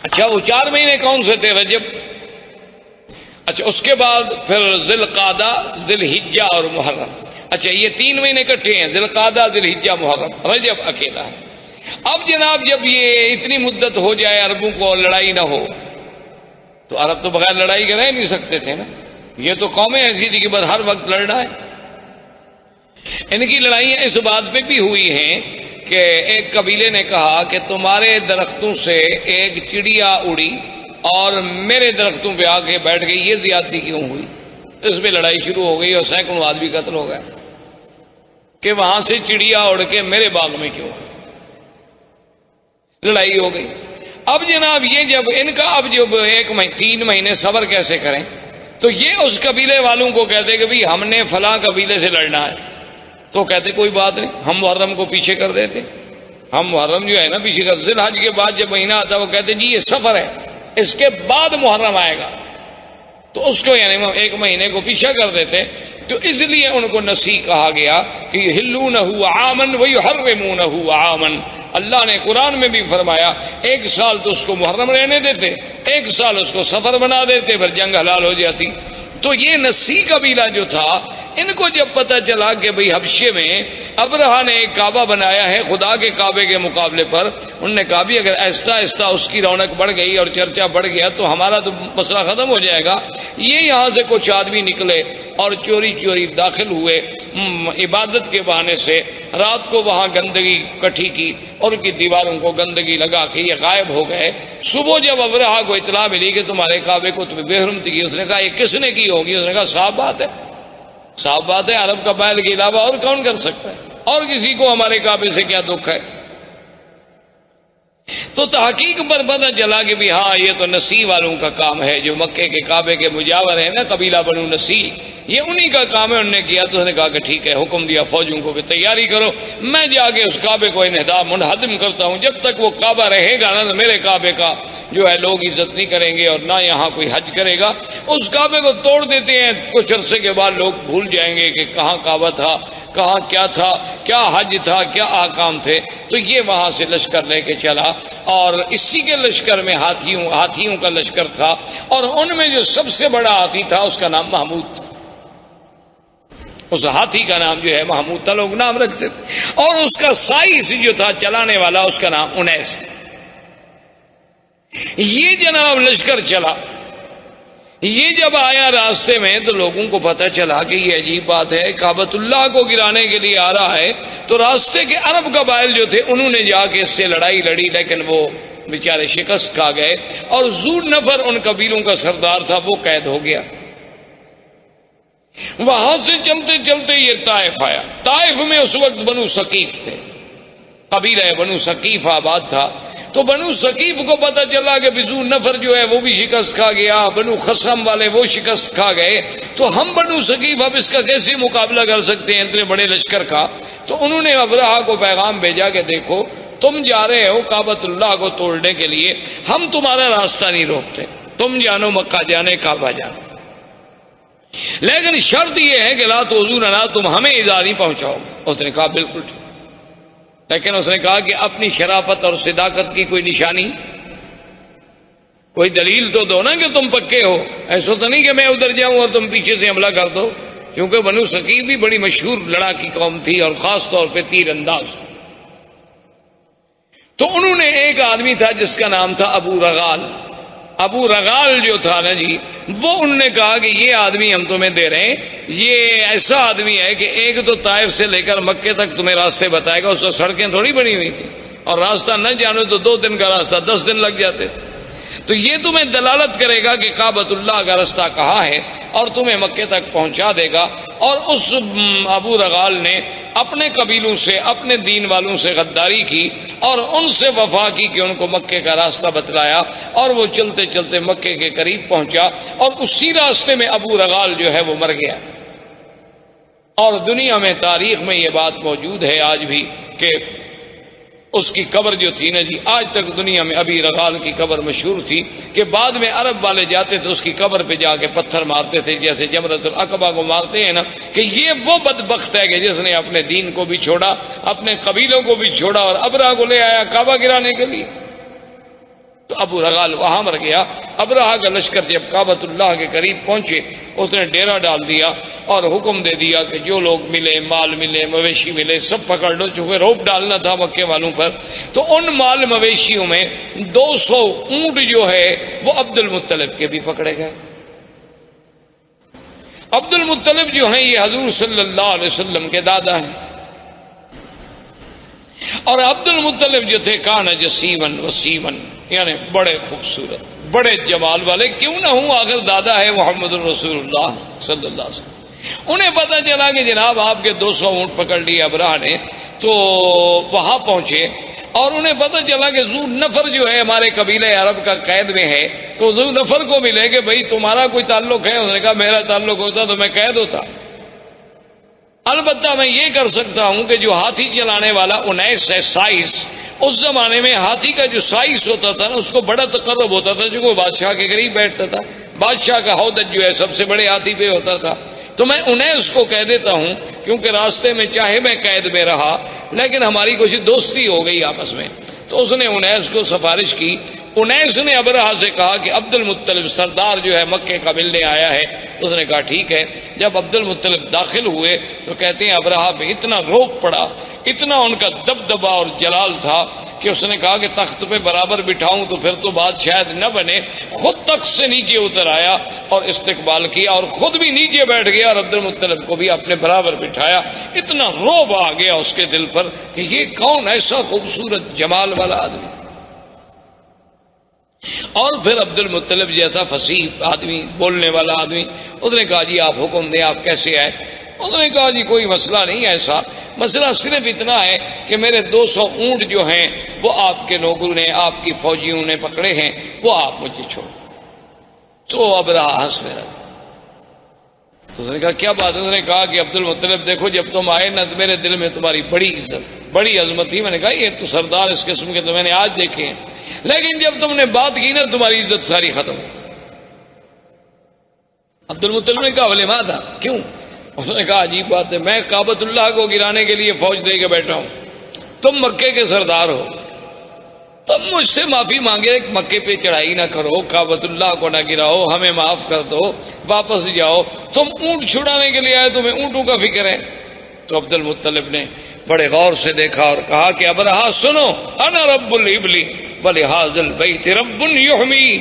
اچھا وہ 4 مہینے کون سے تھے؟ رجب، اچھا اس کے بعد پھر ذی القعدہ، ذی الحجہ اور محرم۔ اچھا یہ 3 مہینے اکٹھے ہیں، ذی القعدہ، ذی الحجہ، محرم، رجب اکیلا ہے۔ اب جناب جب یہ اتنی مدت ہو جائے عربوں کو اور لڑائی نہ ہو، تو عرب تو بغیر لڑائی کے رہ نہیں سکتے تھے نا، یہ تو قومیں ایسی تھی کہ بس ہر وقت لڑنا ہے۔ ان کی لڑائیاں اس بات پہ بھی ہوئی ہیں کہ ایک قبیلے نے کہا کہ تمہارے درختوں سے ایک چڑیا اڑی اور میرے درختوں پہ آ کے بیٹھ گئی، یہ زیادتی کیوں ہوئی؟ اس پہ لڑائی شروع ہو گئی اور سینکڑوں آدمی قتل ہو گئے کہ وہاں سے چڑیا اڑ کے میرے باغ میں کیوں؟ لڑائی ہو گئی۔ اب جناب یہ جب ان کا اب جب 3 مہینے صبر کیسے کریں، تو یہ اس قبیلے والوں کو کہتے کہ ہم نے فلاں قبیلے سے لڑنا ہے، تو کہتے کوئی بات نہیں، ہم محرم کو پیچھے کر دیتے، ہم محرم جو ہے نا پیچھے کر دیتے۔ ذی الحج کے بعد جب مہینہ آتا وہ کہتے جی یہ سفر ہے، اس کے بعد محرم آئے گا، تو اس کو یعنی 1 مہینے کو پیچھے کر دیتے۔ تو اس لیے ان کو نسی کہا گیا کہ یحلونہ عاماً ویحرمونہ عاماً۔ اللہ نے قرآن میں بھی فرمایا 1 سال تو اس کو محرم رہنے دیتے، 1 سال اس کو سفر بنا دیتے، پھر جنگ حلال ہو جاتی۔ تو یہ نسی قبیلہ جو تھا، ان کو جب پتہ چلا کہ بھئی حبشے میں ابرہا نے ایک کعبہ بنایا ہے خدا کے کعبے کے مقابلے پر، انہوں نے کہا بھی اگر آہستہ آہستہ اس کی رونق بڑھ گئی اور چرچا بڑھ گیا تو ہمارا تو مسئلہ ختم ہو جائے گا۔ یہ یہاں سے کچھ آدمی نکلے اور چوری چوری داخل ہوئے، عبادت کے بہانے سے رات کو وہاں گندگی کٹھی کی اور ان کی دیواروں کو گندگی لگا کے یہ غائب ہو گئے۔ صبح جب ابرہا کو اطلاع ملی کہ تمہارے کعبے کو تمہیں بے حرمتی کی، اس نے کہا یہ کس نے کی ہوگی؟ اس نے کہا صاف بات ہے، صاف بات ہے، عرب قبائل کے علاوہ اور کون کر سکتا ہے، اور کسی کو ہمارے کعبے سے کیا دکھ ہے؟ تو تحقیق پر پتہ چلا کہ بھی ہاں یہ تو نسی والوں کا کام ہے، جو مکے کے کعبے کے مجاور ہے نا قبیلہ بنو نسی، یہ انہی کا کام ہے۔ انہوں نے کیا تو اس نے کہا کہ ٹھیک ہے، حکم دیا فوجوں کو کہ تیاری کرو، میں جا کے اس کعبے کو منہدم کرتا ہوں، جب تک وہ کعبہ رہے گا نا تو میرے کعبے کا جو ہے لوگ عزت نہیں کریں گے اور نہ یہاں کوئی حج کرے گا۔ اس کعبے کو توڑ دیتے ہیں، کچھ عرصے کے بعد لوگ بھول جائیں گے کہ کہاں کعبہ تھا، کہاں کیا تھا، کیا حج تھا، کیا احکام تھے۔ تو یہ وہاں سے لشکر لے کے چلا، اور اسی کے لشکر میں ہاتھیوں کا لشکر تھا، اور ان میں جو سب سے بڑا ہاتھی تھا اس کا نام محمود تھا۔ اس ہاتھی کا نام جو ہے محمود تھا، لوگ نام رکھتے تھے، اور اس کا سائز جو تھا چلانے والا اس کا نام انیس تھا۔ یہ جناب لشکر چلا، یہ جب آیا راستے میں تو لوگوں کو پتہ چلا کہ یہ عجیب بات ہے، کعبۃ اللہ کو گرانے کے لیے آ رہا ہے۔ تو راستے کے عرب قبائل جو تھے انہوں نے جا کے اس سے لڑائی لڑی، لیکن وہ بیچارے شکست کھا گئے، اور ذو نفر ان قبیلوں کا سردار تھا، وہ قید ہو گیا۔ وہاں سے چلتے چلتے یہ طائف آیا۔ طائف میں اس وقت بنو ثقیف تھے، قبیلہ بنو ثقیف آباد تھا۔ تو بنو ثقیف کو پتہ چلا کہ ذو نفر جو ہے وہ بھی شکست کھا گیا، بنو خصم والے وہ شکست کھا گئے، تو ہم بنو ثقیف اب اس کا کیسے مقابلہ کر سکتے ہیں اتنے بڑے لشکر کا؟ تو انہوں نے ابرہا کو پیغام بھیجا کہ دیکھو تم جا رہے ہو کعبۃ اللہ کو توڑنے کے لیے، ہم تمہارا راستہ نہیں روکتے، تم جانو مکہ جانے، کعبہ جانے، لیکن شرط یہ ہے کہ لا تؤذوننا، تم ہمیں ایذا نہیں پہنچاؤ۔ اس نے کہا بالکل ٹھیک، لیکن اس نے کہا کہ اپنی شرافت اور صداقت کی کوئی نشانی، کوئی دلیل تو دو نا کہ تم پکے ہو، ایسا تو نہیں کہ میں ادھر جاؤں اور تم پیچھے سے حملہ کر دو، کیونکہ بنو ثقیف بھی بڑی مشہور لڑاکی قوم تھی اور خاص طور پہ تیر انداز۔ تو انہوں نے ایک آدمی تھا جس کا نام تھا ابو رغال، ابو رغال جو تھا نا جی، وہ انہوں نے کہا کہ یہ آدمی ہم تمہیں دے رہے ہیں، یہ ایسا آدمی ہے کہ ایک تو طائف سے لے کر مکے تک تمہیں راستے بتائے گا، اس وقت سڑکیں تھوڑی بنی ہوئی تھی، اور راستہ نہ جانو تو 2 دن کا راستہ 10 دن لگ جاتے تھے۔ تو یہ تمہیں دلالت کرے گا کہ کعبۃ اللہ کا راستہ کہاں ہے، اور تمہیں مکے تک پہنچا دے گا۔ اور اس ابو رغال نے اپنے قبیلوں سے، اپنے دین والوں سے غداری کی اور ان سے وفا کی کہ ان کو مکے کا راستہ بتلایا، اور وہ چلتے چلتے مکے کے قریب پہنچا، اور اسی راستے میں ابو رغال جو ہے وہ مر گیا۔ اور دنیا میں تاریخ میں یہ بات موجود ہے آج بھی کہ اس کی قبر جو تھی نا جی، آج تک دنیا میں ابی رغال کی قبر مشہور تھی کہ بعد میں عرب والے جاتے تھے اس کی قبر پہ جا کے پتھر مارتے تھے، جیسے جمرۃ العقبہ کو مارتے ہیں نا، کہ یہ وہ بدبخت ہے کہ جس نے اپنے دین کو بھی چھوڑا، اپنے قبیلوں کو بھی چھوڑا اور ابرہہ کو لے آیا کعبہ گرانے کے لیے۔ تو ابو رغال وہاں مر گیا۔ ابرہہ کا لشکر جب کعبۃ اللہ کے قریب پہنچے، اس نے ڈیرا ڈال دیا اور حکم دے دیا کہ جو لوگ ملے، مال ملے، مویشی ملے، سب پکڑ لو، چونکہ روپ ڈالنا تھا مکے والوں پر۔ تو ان مال مویشیوں میں 200 اونٹ جو ہے وہ عبد المطلب کے بھی پکڑے گئے۔ عبد المطلب جو ہیں یہ حضور صلی اللہ علیہ وسلم کے دادا ہیں، اور عبد المطلب جو تھے کان جسیمن وسیمن، یعنی بڑے خوبصورت، بڑے جمال والے، کیوں نہ ہوں آخر دادا ہے محمد الرسول اللہ صلی اللہ علیہ وسلم۔ انہیں پتہ چلا کہ جناب آپ کے 200 اونٹ پکڑ لیے ابرہہ نے، تو وہاں پہنچے اور انہیں پتہ چلا کہ ذو نفر جو ہے ہمارے قبیلہ عرب کا قید میں ہے، تو ذو نفر کو ملے کہ بھئی تمہارا کوئی تعلق ہے؟ اس نے کہا میرا تعلق ہوتا تو میں قید ہوتا، البتہ میں یہ کر سکتا ہوں کہ جو ہاتھی چلانے والا 19 ہے سائس، اس زمانے میں ہاتھی کا جو سائس ہوتا تھا نا اس کو بڑا تقرب ہوتا تھا، جو کوئی بادشاہ کے قریب بیٹھتا تھا، بادشاہ کا ہودج جو ہے سب سے بڑے ہاتھی پہ ہوتا تھا، تو میں 19 کو کہہ دیتا ہوں، کیونکہ راستے میں چاہے میں قید میں رہا لیکن ہماری کچھ دوستی ہو گئی آپس میں۔ تو اس نے 19 کو سفارش کی۔ 19 نے ابرہہ سے کہا کہ عبد المطلب سردار جو ہے مکے کا ملنے آیا ہے۔ اس نے کہا ٹھیک ہے۔ جب عبد المطلب داخل ہوئے تو کہتے ہیں ابرہہ پہ اتنا روب پڑا، اتنا ان کا دبدبا اور جلال تھا کہ اس نے کہا کہ تخت پہ برابر بٹھاؤں تو پھر تو بات شاید نہ بنے، خود تخت سے نیچے اتر آیا اور استقبال کیا اور خود بھی نیچے بیٹھ گیا اور عبد المطلب کو بھی اپنے برابر بٹھایا۔ اتنا روب آ گیا اس کے دل پر کہ یہ کون ایسا خوبصورت جمال والا آدمی۔ اور پھر عبد المطلب جیسا فصیح آدمی، بولنے والا آدمی، اس نے کہا جی آپ حکم دیں، آپ کیسے آئے؟ انہوں نے کہا جی کوئی مسئلہ نہیں ایسا، مسئلہ صرف اتنا ہے کہ میرے 200 اونٹ جو ہیں وہ آپ کے لوگوں نے، آپ کی فوجیوں نے پکڑے ہیں، وہ آپ مجھے چھوڑ۔ تو ابرہہ ہنسنے لگا۔ تو اس نے کہا کیا بات ہے؟ اس نے کہا کہ عبد المطلب دیکھو جب تم آئے نا تو میرے دل میں تمہاری بڑی عزت، بڑی عظمت تھی۔ میں نے کہا یہ تو سردار اس قسم کے تو میں نے آج دیکھے ہیں، لیکن جب تم نے بات کی نا تمہاری عزت ساری ختم ہو۔ عبد المطلب نے کہا ولی ماذا، کیوں؟ اس نے کہا عجیب بات ہے، میں کعبۃ اللہ کو گرانے کے لیے فوج دے کے بیٹھا ہوں، تم مکے کے سردار ہو، تم مجھ سے معافی مانگے ایک مکے پہ چڑھائی نہ کرو، کعبۃ اللہ کو نہ گراؤ، ہمیں معاف کر دو، واپس جاؤ، تم اونٹ چھڑانے کے لیے آئے، تمہیں اونٹوں کا فکر ہے۔ تو عبد المطلب نے بڑے غور سے دیکھا اور کہا کہ ابرہہ سنو، انا رب الابل ولہذا البیت رب یحمی،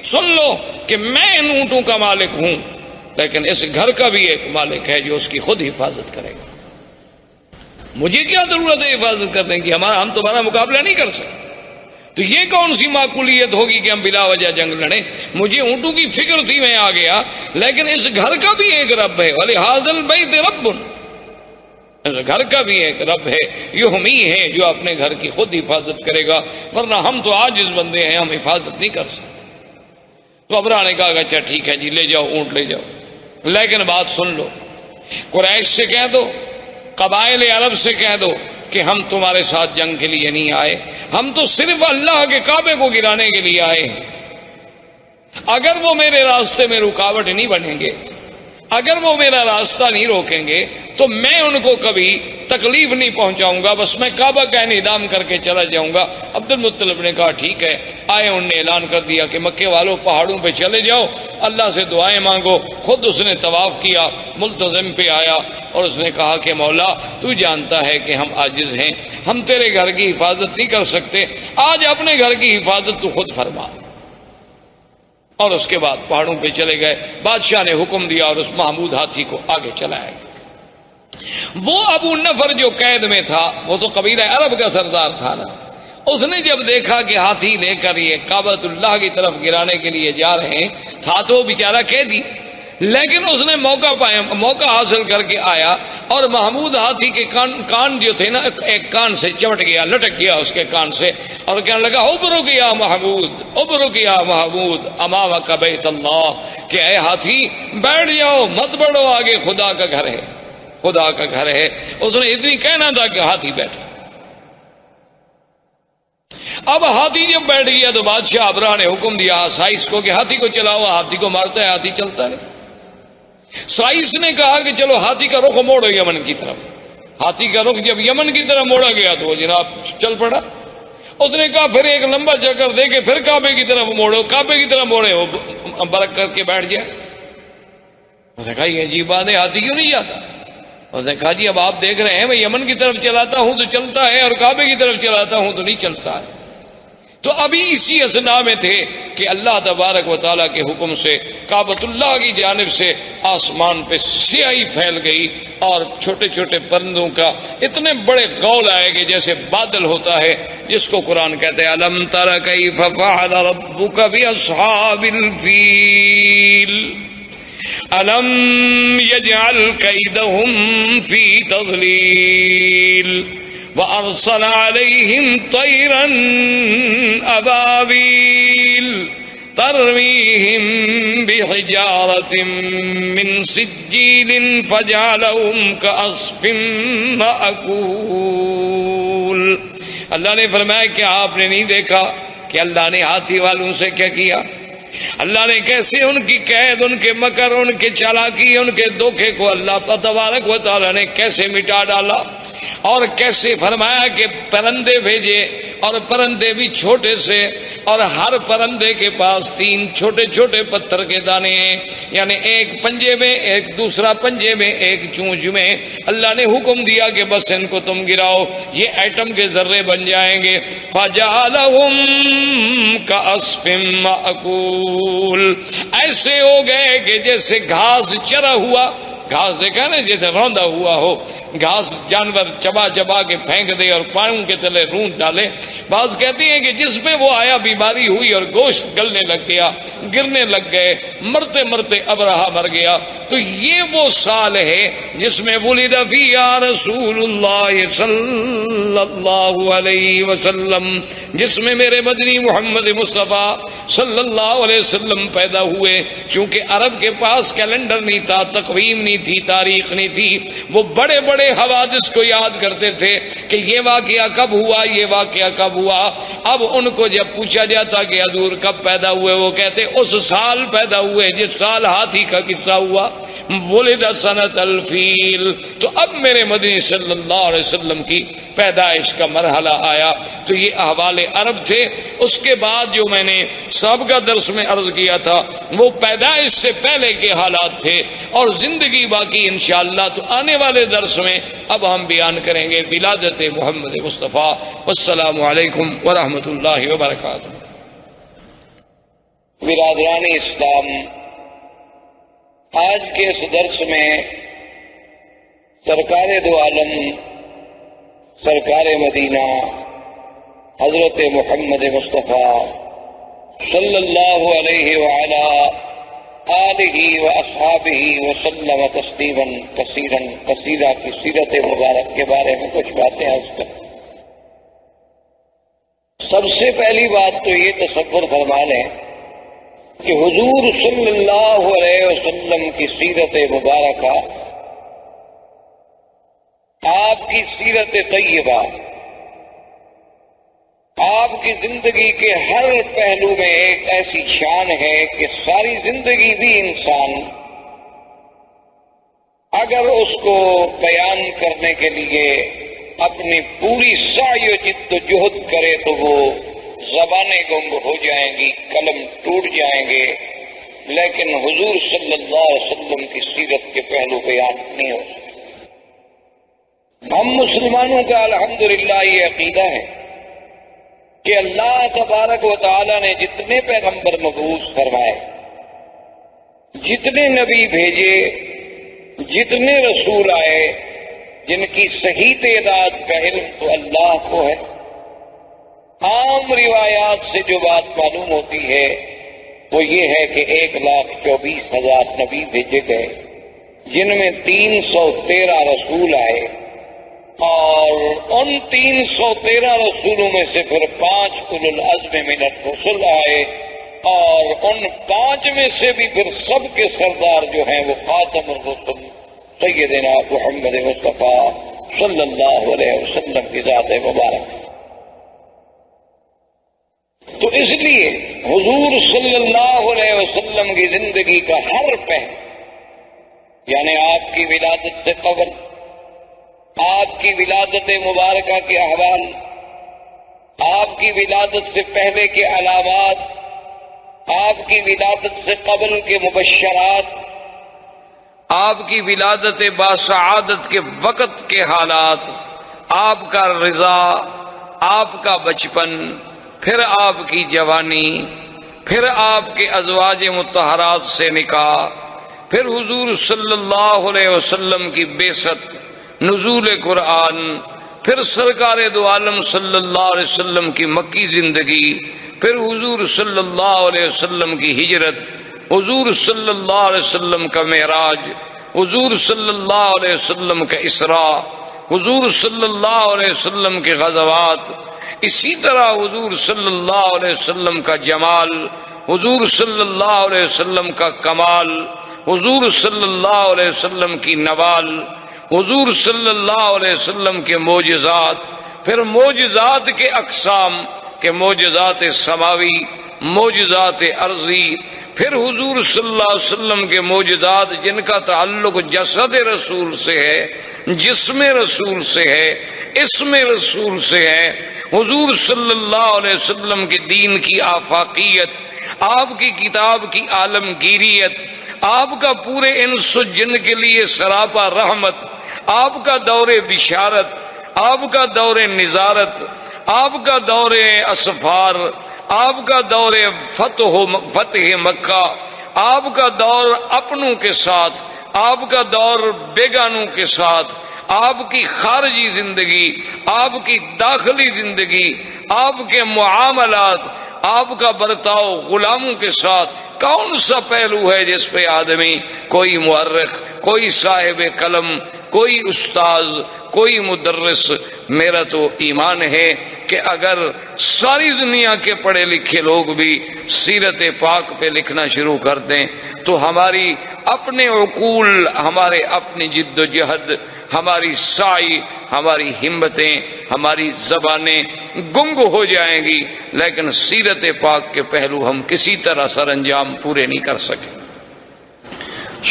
سن لو کہ میں ان اونٹوں کا مالک ہوں، لیکن اس گھر کا بھی ایک مالک ہے جو اس کی خود حفاظت کرے گا۔ مجھے کیا ضرورت ہے حفاظت کرنے کی؟ ہم تمہارا مقابلہ نہیں کر سکتے، تو یہ کون سی معقولیت ہوگی کہ ہم بلا وجہ جنگ لڑیں؟ مجھے اونٹوں کی فکر تھی، میں آ گیا، لیکن اس گھر کا بھی ایک رب ہے، وَلِهَٰذَا الْبَيْتِ رَبٌّ، اس گھر کا بھی ایک رب ہے، یحمی ہے، جو اپنے گھر کی خود حفاظت کرے گا، ورنہ ہم تو عاجز بندے ہیں، ہم حفاظت نہیں کر سکتے۔ تو ابرہہ نے کہا کہ اچھا ٹھیک ہے جی، لے جاؤ اونٹ لے جاؤ، لیکن بات سن لو، قریش سے کہہ دو، قبائل عرب سے کہہ دو کہ ہم تمہارے ساتھ جنگ کے لیے نہیں آئے، ہم تو صرف اللہ کے کعبے کو گرانے کے لیے آئے ہیں۔ اگر وہ میرے راستے میں رکاوٹ نہیں بنیں گے، اگر وہ میرا راستہ نہیں روکیں گے تو میں ان کو کبھی تکلیف نہیں پہنچاؤں گا، بس میں کعبہ کا انہدام کر کے چلا جاؤں گا۔ عبد المطلب نے کہا ٹھیک ہے۔ آئے، انہوں نے اعلان کر دیا کہ مکے والوں پہاڑوں پہ چلے جاؤ، اللہ سے دعائیں مانگو۔ خود اس نے طواف کیا، ملتزم پہ آیا اور اس نے کہا کہ مولا تو جانتا ہے کہ ہم عاجز ہیں، ہم تیرے گھر کی حفاظت نہیں کر سکتے، آج اپنے گھر کی حفاظت تو خود فرما۔ اور اس کے بعد پہاڑوں پہ چلے گئے۔ بادشاہ نے حکم دیا اور اس محمود ہاتھی کو آگے چلایا گیا۔ وہ ابو نفر جو قید میں تھا، وہ تو قبیلہ عرب کا سردار تھا نا، اس نے جب دیکھا کہ ہاتھی لے کر یہ کعبۃ اللہ کی طرف گرانے کے لیے جا رہے ہیں، تھا تو وہ بیچارہ قیدی، لیکن اس نے موقع حاصل کر کے آیا اور محمود ہاتھی کے کان جو تھے نا، ایک کان سے چمٹ گیا، لٹک گیا اس کے کان سے، اور کہنے لگا ابرک یا محمود، ابرک یا محمود امامک بیت اللہ، کہ اے ہاتھی بیٹھ جاؤ، مت بڑھو، آگے خدا کا گھر ہے، خدا کا گھر ہے۔ اس نے اتنی کہنا تھا کہ ہاتھی بیٹھ۔ اب ہاتھی جب بیٹھ گیا تو بادشاہ ابراہ نے حکم دیا سائس کو کہ ہاتھی کو چلاؤ. ہاتھی کو مارتا ہے, ہاتھی چلتا نہیں. سائس نے کہا کہ چلو ہاتھی کا رخ موڑو یمن کی طرف. ہاتھی کا رخ جب یمن کی طرف موڑا گیا تو وہ جناب چل پڑا. اس نے کہا پھر ایک لمبا چکر دے کے پھر کعبے کی طرف موڑو, کعبے کی طرف موڑے وہ برک کر کے بیٹھ جائے. اس نے کہا یہ عجیب بات ہے, ہاتھی کیوں نہیں جاتا؟ اس نے کہا جی اب آپ دیکھ رہے ہیں میں یمن کی طرف چلاتا ہوں تو چلتا ہے اور کعبے کی طرف چلاتا ہوں تو نہیں چلتا ہے. تو ابھی اسی اسنا میں تھے کہ اللہ تبارک و تعالیٰ کے حکم سے کعبۃ اللہ کی جانب سے آسمان پہ سیاہی پھیل گئی اور چھوٹے چھوٹے پرندوں کا اتنے بڑے غول آئے کہ جیسے بادل ہوتا ہے, جس کو قرآن کہتے ہیں الم تر کیف فعل ربک باصحاب الفیل الم یجعل کیدہم فی تضلیل وَأَرْسَلَ عَلَيْهِمْ طَيْرًا أَبَابِيلَ تَرْمِيهِمْ بِحِجَارَةٍ مِّن سِجِّيلٍ فَجَعَلَهُمْ كَعَصْفٍ مَّأْكُولٍ. اللہ نے فرمایا کہ آپ نے نہیں دیکھا کہ اللہ نے ہاتھی والوں سے کیا کیا؟ اللہ نے کیسے ان کی قید, ان کے مکر, ان کے چالاکی, ان کے دھوکے کو اللہ تبارک و تعالیٰ نے کیسے مٹا ڈالا, اور کیسے فرمایا کہ پرندے بھیجے اور پرندے بھی چھوٹے سے, اور ہر پرندے کے پاس 3 چھوٹے چھوٹے پتھر کے دانے ہیں, یعنی ایک پنجے میں, ایک دوسرا پنجے میں, ایک چونچ میں. اللہ نے حکم دیا کہ بس ان کو تم گراؤ, یہ ایٹم کے ذرے بن جائیں گے. فَجَعَلَهُمْ كَعَصْفٍ مَّأْكُولٍ, ایسے ہو گئے کہ جیسے گھاس چرا ہوا, گھاس دیکھا نا جیسے روندا ہوا ہو, گھاس جانور چبا چبا کے پھینک دے اور پاؤں کے تلے رونت ڈالے. بعض کہتی ہیں کہ جس پہ وہ آیا بیماری ہوئی اور گوشت گلنے لگ گیا, گرنے لگ گئے, مرتے مرتے ابرہا مر گیا. تو یہ وہ سال ہے جس میں ولد فیہا رسول اللہ صلی اللہ علیہ وسلم, جس میں میرے مدنی محمد مصطفیٰ صلی اللہ علیہ وسلم پیدا ہوئے. کیونکہ عرب کے پاس کیلنڈر نہیں تھا, تقویم نہیں تھی, تاریخ نہیں تھی, وہ بڑے بڑے حوادث کو یاد کرتے تھے کہ یہ واقعہ کب ہوا, یہ واقعہ کب ہوا. اب ان کو جب پوچھا جاتا کہ حضور کب پیدا ہوئے, وہ کہتے اس سال پیدا ہوئے جس سال ہاتھی کا قصہ ہوا, ولد سنۃ الفیل. تو اب میرے مدنی صلی اللہ علیہ وسلم کی پیدائش کا مرحلہ آیا. تو یہ احوال عرب تھے. اس کے بعد جو میں نے سابقہ درس میں عرض کیا تھا وہ پیدائش سے پہلے کے حالات تھے, اور زندگی باقی انشاءاللہ تو آنے والے درس میں اب ہم بیان کریں گے ولادت محمد مصطفیٰ. والسلام علیکم ورحمۃ اللہ وبرکاتہ. برادران اسلام، آج کے اس درس میں سرکار دو عالم سرکار مدینہ حضرت محمد مصطفیٰ صلی اللہ علیہ وعلا آلہ و اصحابہ وسلم تسلیما کثیرا کثیرا کی سیرت مبارک کے بارے میں کچھ باتیں عرض کریں. سب سے پہلی بات تو یہ تصور فرما لیں کہ حضور صلی اللہ علیہ وسلم کی سیرت مبارکہ، آپ کی سیرت طیبہ، آپ کی زندگی کے ہر پہلو میں ایک ایسی شان ہے کہ ساری زندگی بھی انسان اگر اس کو بیان کرنے کے لیے اپنی پوری سعی و جد و جہد کرے تو وہ زبانیں گنگ ہو جائیں گی، قلم ٹوٹ جائیں گے، لیکن حضور صلی اللہ علیہ وسلم کی سیرت کے پہلو بیان نہیں ہو سکتے. ہم مسلمانوں کا الحمدللہ یہ عقیدہ ہے کہ اللہ تبارک و تعالی نے جتنے پیغمبر مبعوث فرمائے، جتنے نبی بھیجے، جتنے رسول آئے، جن کی صحیح تعداد کا علم تو اللہ کو ہے. عام روایات سے جو بات معلوم ہوتی ہے وہ یہ ہے کہ 1,24,000 نبی بھیجے گئے، جن میں 313 رسول آئے، اور ان 313 رسولوں میں سے پھر 5 اولو العزم من الرسل آئے، اور ان 5 میں سے بھی پھر سب کے سردار جو ہیں وہ خاتم الرسل سیدنا محمد مصطفیٰ صلی اللہ علیہ وسلم کی ذات مبارک. تو اس لیے حضور صلی اللہ علیہ وسلم کی زندگی کا ہر پہلو، یعنی آپ کی ولادت سے قبل، آپ کی ولادت مبارکہ کے احوال، آپ کی ولادت سے پہلے کے علامات، آپ کی ولادت سے قبل کے مبشرات، آپ کی ولادت باسعادت کے وقت کے حالات، آپ کا رضا، آپ کا بچپن، پھر آپ کی جوانی، پھر آپ کے ازواج مطہرات سے نکاح، پھر حضور صلی اللہ علیہ وسلم کی بعثت، نزول قرآن، پھر سرکار دو عالم صلی اللہ علیہ وسلم کی مکی زندگی، پھر حضور صلی اللہ علیہ وسلم کی ہجرت، حضور صلی اللہ علیہ وسلم کا معراج، حضور صلی اللہ علیہ وسلم کا اسراء، حضور صلی اللہ علیہ وسلم کے غزوات، اسی طرح حضور صلی اللہ علیہ وسلم کا جمال، حضور صلی اللہ علیہ وسلم کا کمال، حضور صلی اللہ علیہ وسلم کی نوال، حضور صلی اللہ علیہ وسلم کے معجزات، پھر معجزات کے اقسام کے معجزات سماوی، معجزات ارضی، پھر حضور صلی اللہ علیہ وسلم کے معجزات جن کا تعلق جسد رسول سے ہے، جسم رسول سے ہے، اسم رسول سے ہے، حضور صلی اللہ علیہ وسلم کے دین کی آفاقیت، آپ کی کتاب کی عالمگیریت، آپ کا پورے انس و جن کے لیے سراپا رحمت، آپ کا دور بشارت، آپ کا دور نظارت، آپ کا دور اسفار، آپ کا دور فتح مکہ، آپ کا دور اپنوں کے ساتھ، آپ کا دور بیگانوں کے ساتھ، آپ کی خارجی زندگی، آپ کی داخلی زندگی، آپ کے معاملات، آپ کا برتاؤ غلاموں کے ساتھ، کون سا پہلو ہے جس پہ آدمی، کوئی مورخ، کوئی صاحب قلم، کوئی استاذ، کوئی مدرس، میرا تو ایمان ہے کہ اگر ساری دنیا کے پڑھے لکھے لوگ بھی سیرت پاک پہ لکھنا شروع کر دیں تو ہماری اپنے عقول، ہمارے اپنی جد و جہد، ہماری سعی، ہماری ہمتیں، ہماری زبانیں گنگ ہو جائیں گی، لیکن سیرت پاک کے پہلو ہم کسی طرح سر انجام پورے نہیں کر سکے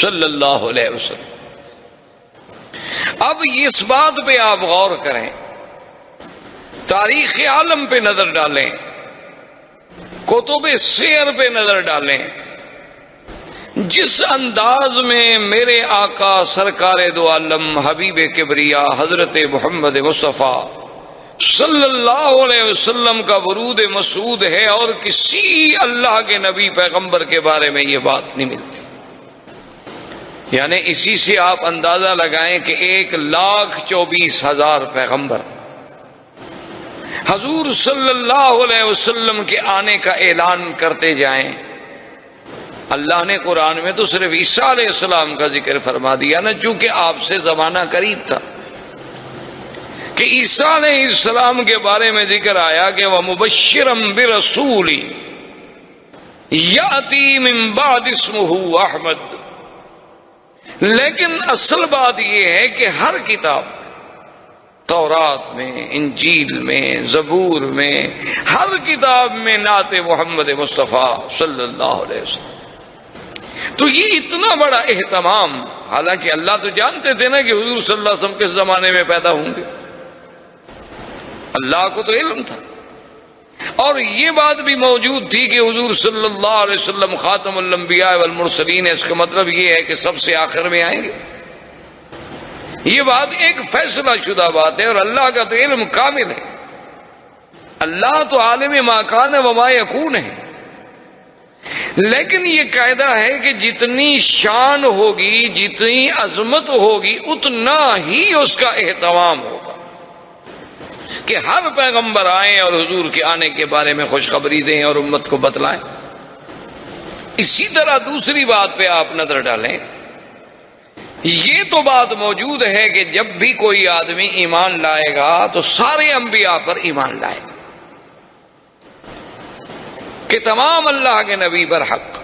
صلی اللہ علیہ وسلم۔ اب اس بات پہ آپ غور کریں، تاریخ عالم پہ نظر ڈالیں، کتب سیر پہ نظر ڈالیں، جس انداز میں میرے آقا سرکار دو عالم حبیب کبریا حضرت محمد مصطفیٰ صلی اللہ علیہ وسلم کا ورود مسعود ہے، اور کسی اللہ کے نبی پیغمبر کے بارے میں یہ بات نہیں ملتی۔ یعنی اسی سے آپ اندازہ لگائیں کہ 1,24,000 پیغمبر حضور صلی اللہ علیہ وسلم کے آنے کا اعلان کرتے جائیں۔ اللہ نے قرآن میں تو صرف عیسیٰ علیہ السلام کا ذکر فرما دیا نا، چونکہ آپ سے زمانہ قریب تھا، کہ عیسیٰ علیہ السلام کے بارے میں ذکر آیا کہ وَمُبَشِّرًا بِرَسُولٍ يَأْتِي مِن بَعْدِ اسْمُهُ احمد۔ لیکن اصل بات یہ ہے کہ ہر کتاب، تورات میں، انجیل میں، زبور میں، ہر کتاب میں نعت محمد مصطفیٰ صلی اللہ علیہ وسلم۔ تو یہ اتنا بڑا اہتمام، حالانکہ اللہ تو جانتے تھے نا کہ حضور صلی اللہ علیہ وسلم کس زمانے میں پیدا ہوں گے، اللہ کو تو علم تھا، اور یہ بات بھی موجود تھی کہ حضور صلی اللہ علیہ وسلم خاتم الانبیاء والمرسلین ہے، اس کا مطلب یہ ہے کہ سب سے آخر میں آئیں گے۔ یہ بات ایک فیصلہ شدہ بات ہے، اور اللہ کا تو علم کامل ہے، اللہ تو عالم ما کان و ما یکون ہے۔ لیکن یہ قاعدہ ہے کہ جتنی شان ہوگی، جتنی عظمت ہوگی، اتنا ہی اس کا اہتمام ہوگا کہ ہر پیغمبر آئیں اور حضور کے آنے کے بارے میں خوشخبری دیں اور امت کو بتلائیں۔ اسی طرح دوسری بات پہ آپ نظر ڈالیں، یہ تو بات موجود ہے کہ جب بھی کوئی آدمی ایمان لائے گا تو سارے انبیاء پر ایمان لائے گا کہ تمام اللہ کے نبی پر حق،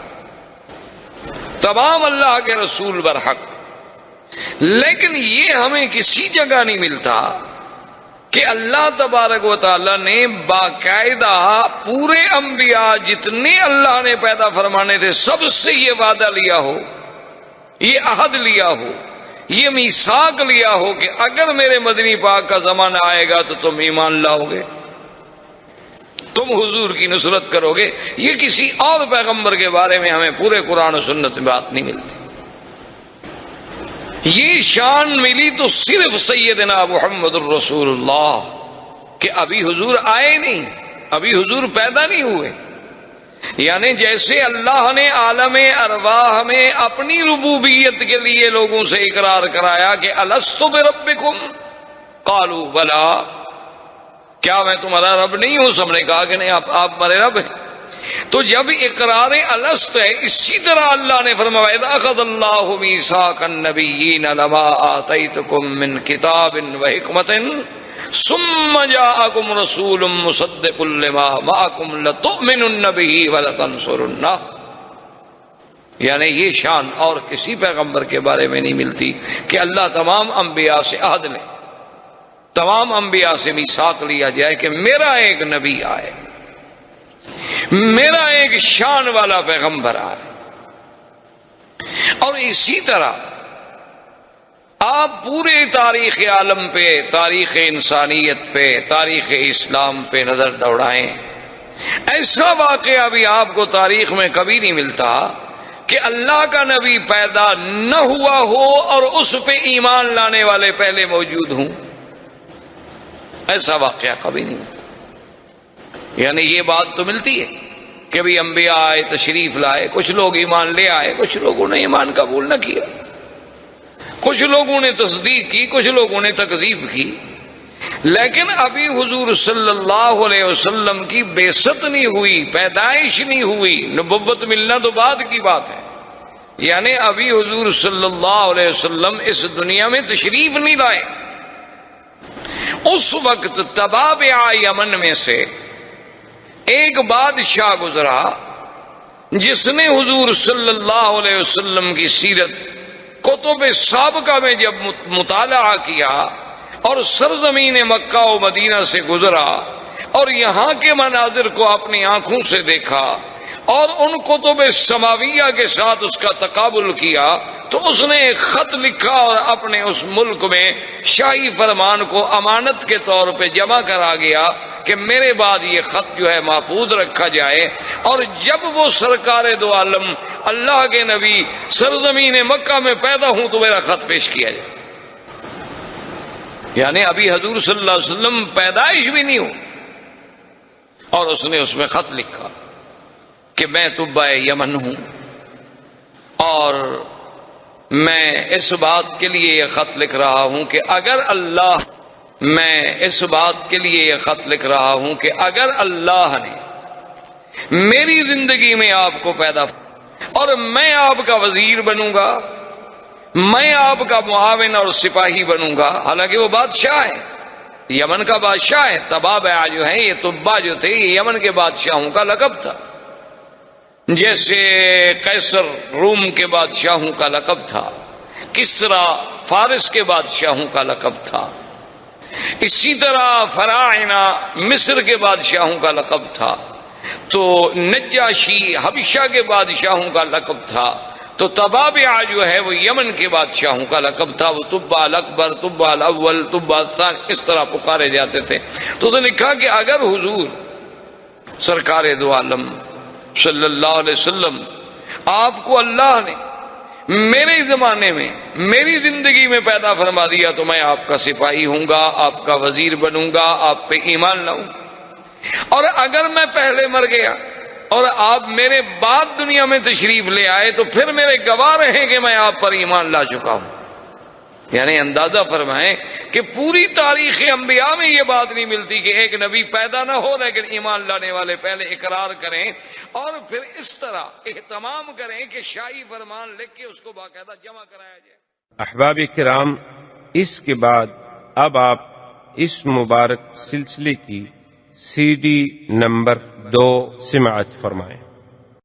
تمام اللہ کے رسول پر حق۔ لیکن یہ ہمیں کسی جگہ نہیں ملتا کہ اللہ تبارک و تعالی نے باقاعدہ پورے انبیاء جتنے اللہ نے پیدا فرمانے تھے سب سے یہ وعدہ لیا ہو، یہ عہد لیا ہو، یہ میثاق لیا ہو کہ اگر میرے مدنی پاک کا زمانہ آئے گا تو تم ایمان لاؤ گے، تم حضور کی نصرت کرو گے۔ یہ کسی اور پیغمبر کے بارے میں ہمیں پورے قرآن و سنت میں بات نہیں ملتی۔ یہ شان ملی تو صرف سیدنا محمد الرسول اللہ کہ ابھی حضور آئے نہیں، ابھی حضور پیدا نہیں ہوئے۔ یعنی جیسے اللہ نے عالم ارواح میں اپنی ربوبیت کے لیے لوگوں سے اقرار کرایا کہ الست بربکم قالوا بلا، کیا میں تمہارا رب نہیں ہوں؟ سب نے کہا کہ نہیں، آپ ہمارے رب ہیں۔ تو جب اقرار الست ہے، اسی طرح اللہ نے فرمایا اذ اخذ اللہ میثاق النبیین لما آتیتکم من کتاب وحکمت ثم جاءکم رسول مصدق لما معکم لتؤمنن به ولتنصرنہ۔ یعنی یہ شان اور کسی پیغمبر کے بارے میں نہیں ملتی کہ اللہ تمام انبیاء سے عہد لے، تمام انبیاء سے میثاق لیا جائے کہ میرا ایک نبی آئے، میرا ایک شان والا پیغمبر آئے۔ اور اسی طرح آپ پورے تاریخ عالم پہ، تاریخ انسانیت پہ، تاریخ اسلام پہ نظر دوڑائیں، ایسا واقعہ بھی آپ کو تاریخ میں کبھی نہیں ملتا کہ اللہ کا نبی پیدا نہ ہوا ہو اور اس پہ ایمان لانے والے پہلے موجود ہوں، ایسا واقعہ کبھی نہیں ملتا۔ یعنی یہ بات تو ملتی ہے کہ بھی انبیاء آئے، تشریف لائے، کچھ لوگ ایمان لے آئے، کچھ لوگوں نے ایمان قبول نہ کیا، کچھ لوگوں نے تصدیق کی، کچھ لوگوں نے تکذیب کی، لیکن ابھی حضور صلی اللہ علیہ وسلم کی بعثت نہیں ہوئی، پیدائش نہیں ہوئی، نبوت ملنا تو بعد کی بات ہے۔ یعنی ابھی حضور صلی اللہ علیہ وسلم اس دنیا میں تشریف نہیں لائے۔ اس وقت تبابع یمن میں سے ایک بادشاہ گزرا جس نے حضور صلی اللہ علیہ وسلم کی سیرت کتب سابقہ میں جب مطالعہ کیا اور سرزمین مکہ و مدینہ سے گزرا اور یہاں کے مناظر کو اپنی آنکھوں سے دیکھا اور ان کتب سماویہ کے ساتھ اس کا تقابل کیا تو اس نے ایک خط لکھا اور اپنے اس ملک میں شاہی فرمان کو امانت کے طور پہ جمع کرا گیا کہ میرے بعد یہ خط جو ہے محفوظ رکھا جائے، اور جب وہ سرکار دو عالم اللہ کے نبی سرزمین مکہ میں پیدا ہوں تو میرا خط پیش کیا جائے۔ یعنی ابھی حضور صلی اللہ علیہ وسلم پیدائش بھی نہیں ہو اور اس نے اس میں خط لکھا کہ میں طبع یمن ہوں اور میں اس بات کے لیے یہ خط لکھ رہا ہوں کہ اگر اللہ نے میری زندگی میں آپ کو پیدا اور میں آپ کا وزیر بنوں گا، میں آپ کا معاون اور سپاہی بنوں گا، حالانکہ وہ بادشاہ ہے، یمن کا بادشاہ ہے۔ تبابع جو ہے، یہ طبع جو تھے یہ یمن کے بادشاہوں کا لقب تھا، جیسے قیصر روم کے بادشاہوں کا لقب تھا، کسرا فارس کے بادشاہوں کا لقب تھا، اسی طرح فراعنہ مصر کے بادشاہوں کا لقب تھا، تو نجاشی حبشہ کے بادشاہوں کا لقب تھا، تو تبابع جو ہے وہ یمن کے بادشاہوں کا لقب تھا، وہ طبع الاکبر، طبع الاول، طبع الثانی، اس طرح پکارے جاتے تھے۔ تو اس نے لکھا کہ اگر حضور سرکار دو عالم صلی اللہ علیہ وسلم آپ کو اللہ نے میرے زمانے میں میری زندگی میں پیدا فرما دیا تو میں آپ کا سپاہی ہوں گا، آپ کا وزیر بنوں گا، آپ پہ ایمان لاؤں، اور اگر میں پہلے مر گیا اور آپ میرے بعد دنیا میں تشریف لے آئے تو پھر میرے گواہ رہیں کہ میں آپ پر ایمان لا چکا ہوں۔ یعنی اندازہ فرمائیں کہ پوری تاریخ انبیاء میں یہ بات نہیں ملتی کہ ایک نبی پیدا نہ ہو لیکن ایمان لانے والے پہلے اقرار کریں اور پھر اس طرح اہتمام کریں کہ شاہی فرمان لکھ کے اس کو باقاعدہ جمع کرایا جائے۔ احباب کرام، اس کے بعد اب آپ اس مبارک سلسلے کی CD نمبر 2 سماعت فرمائیں۔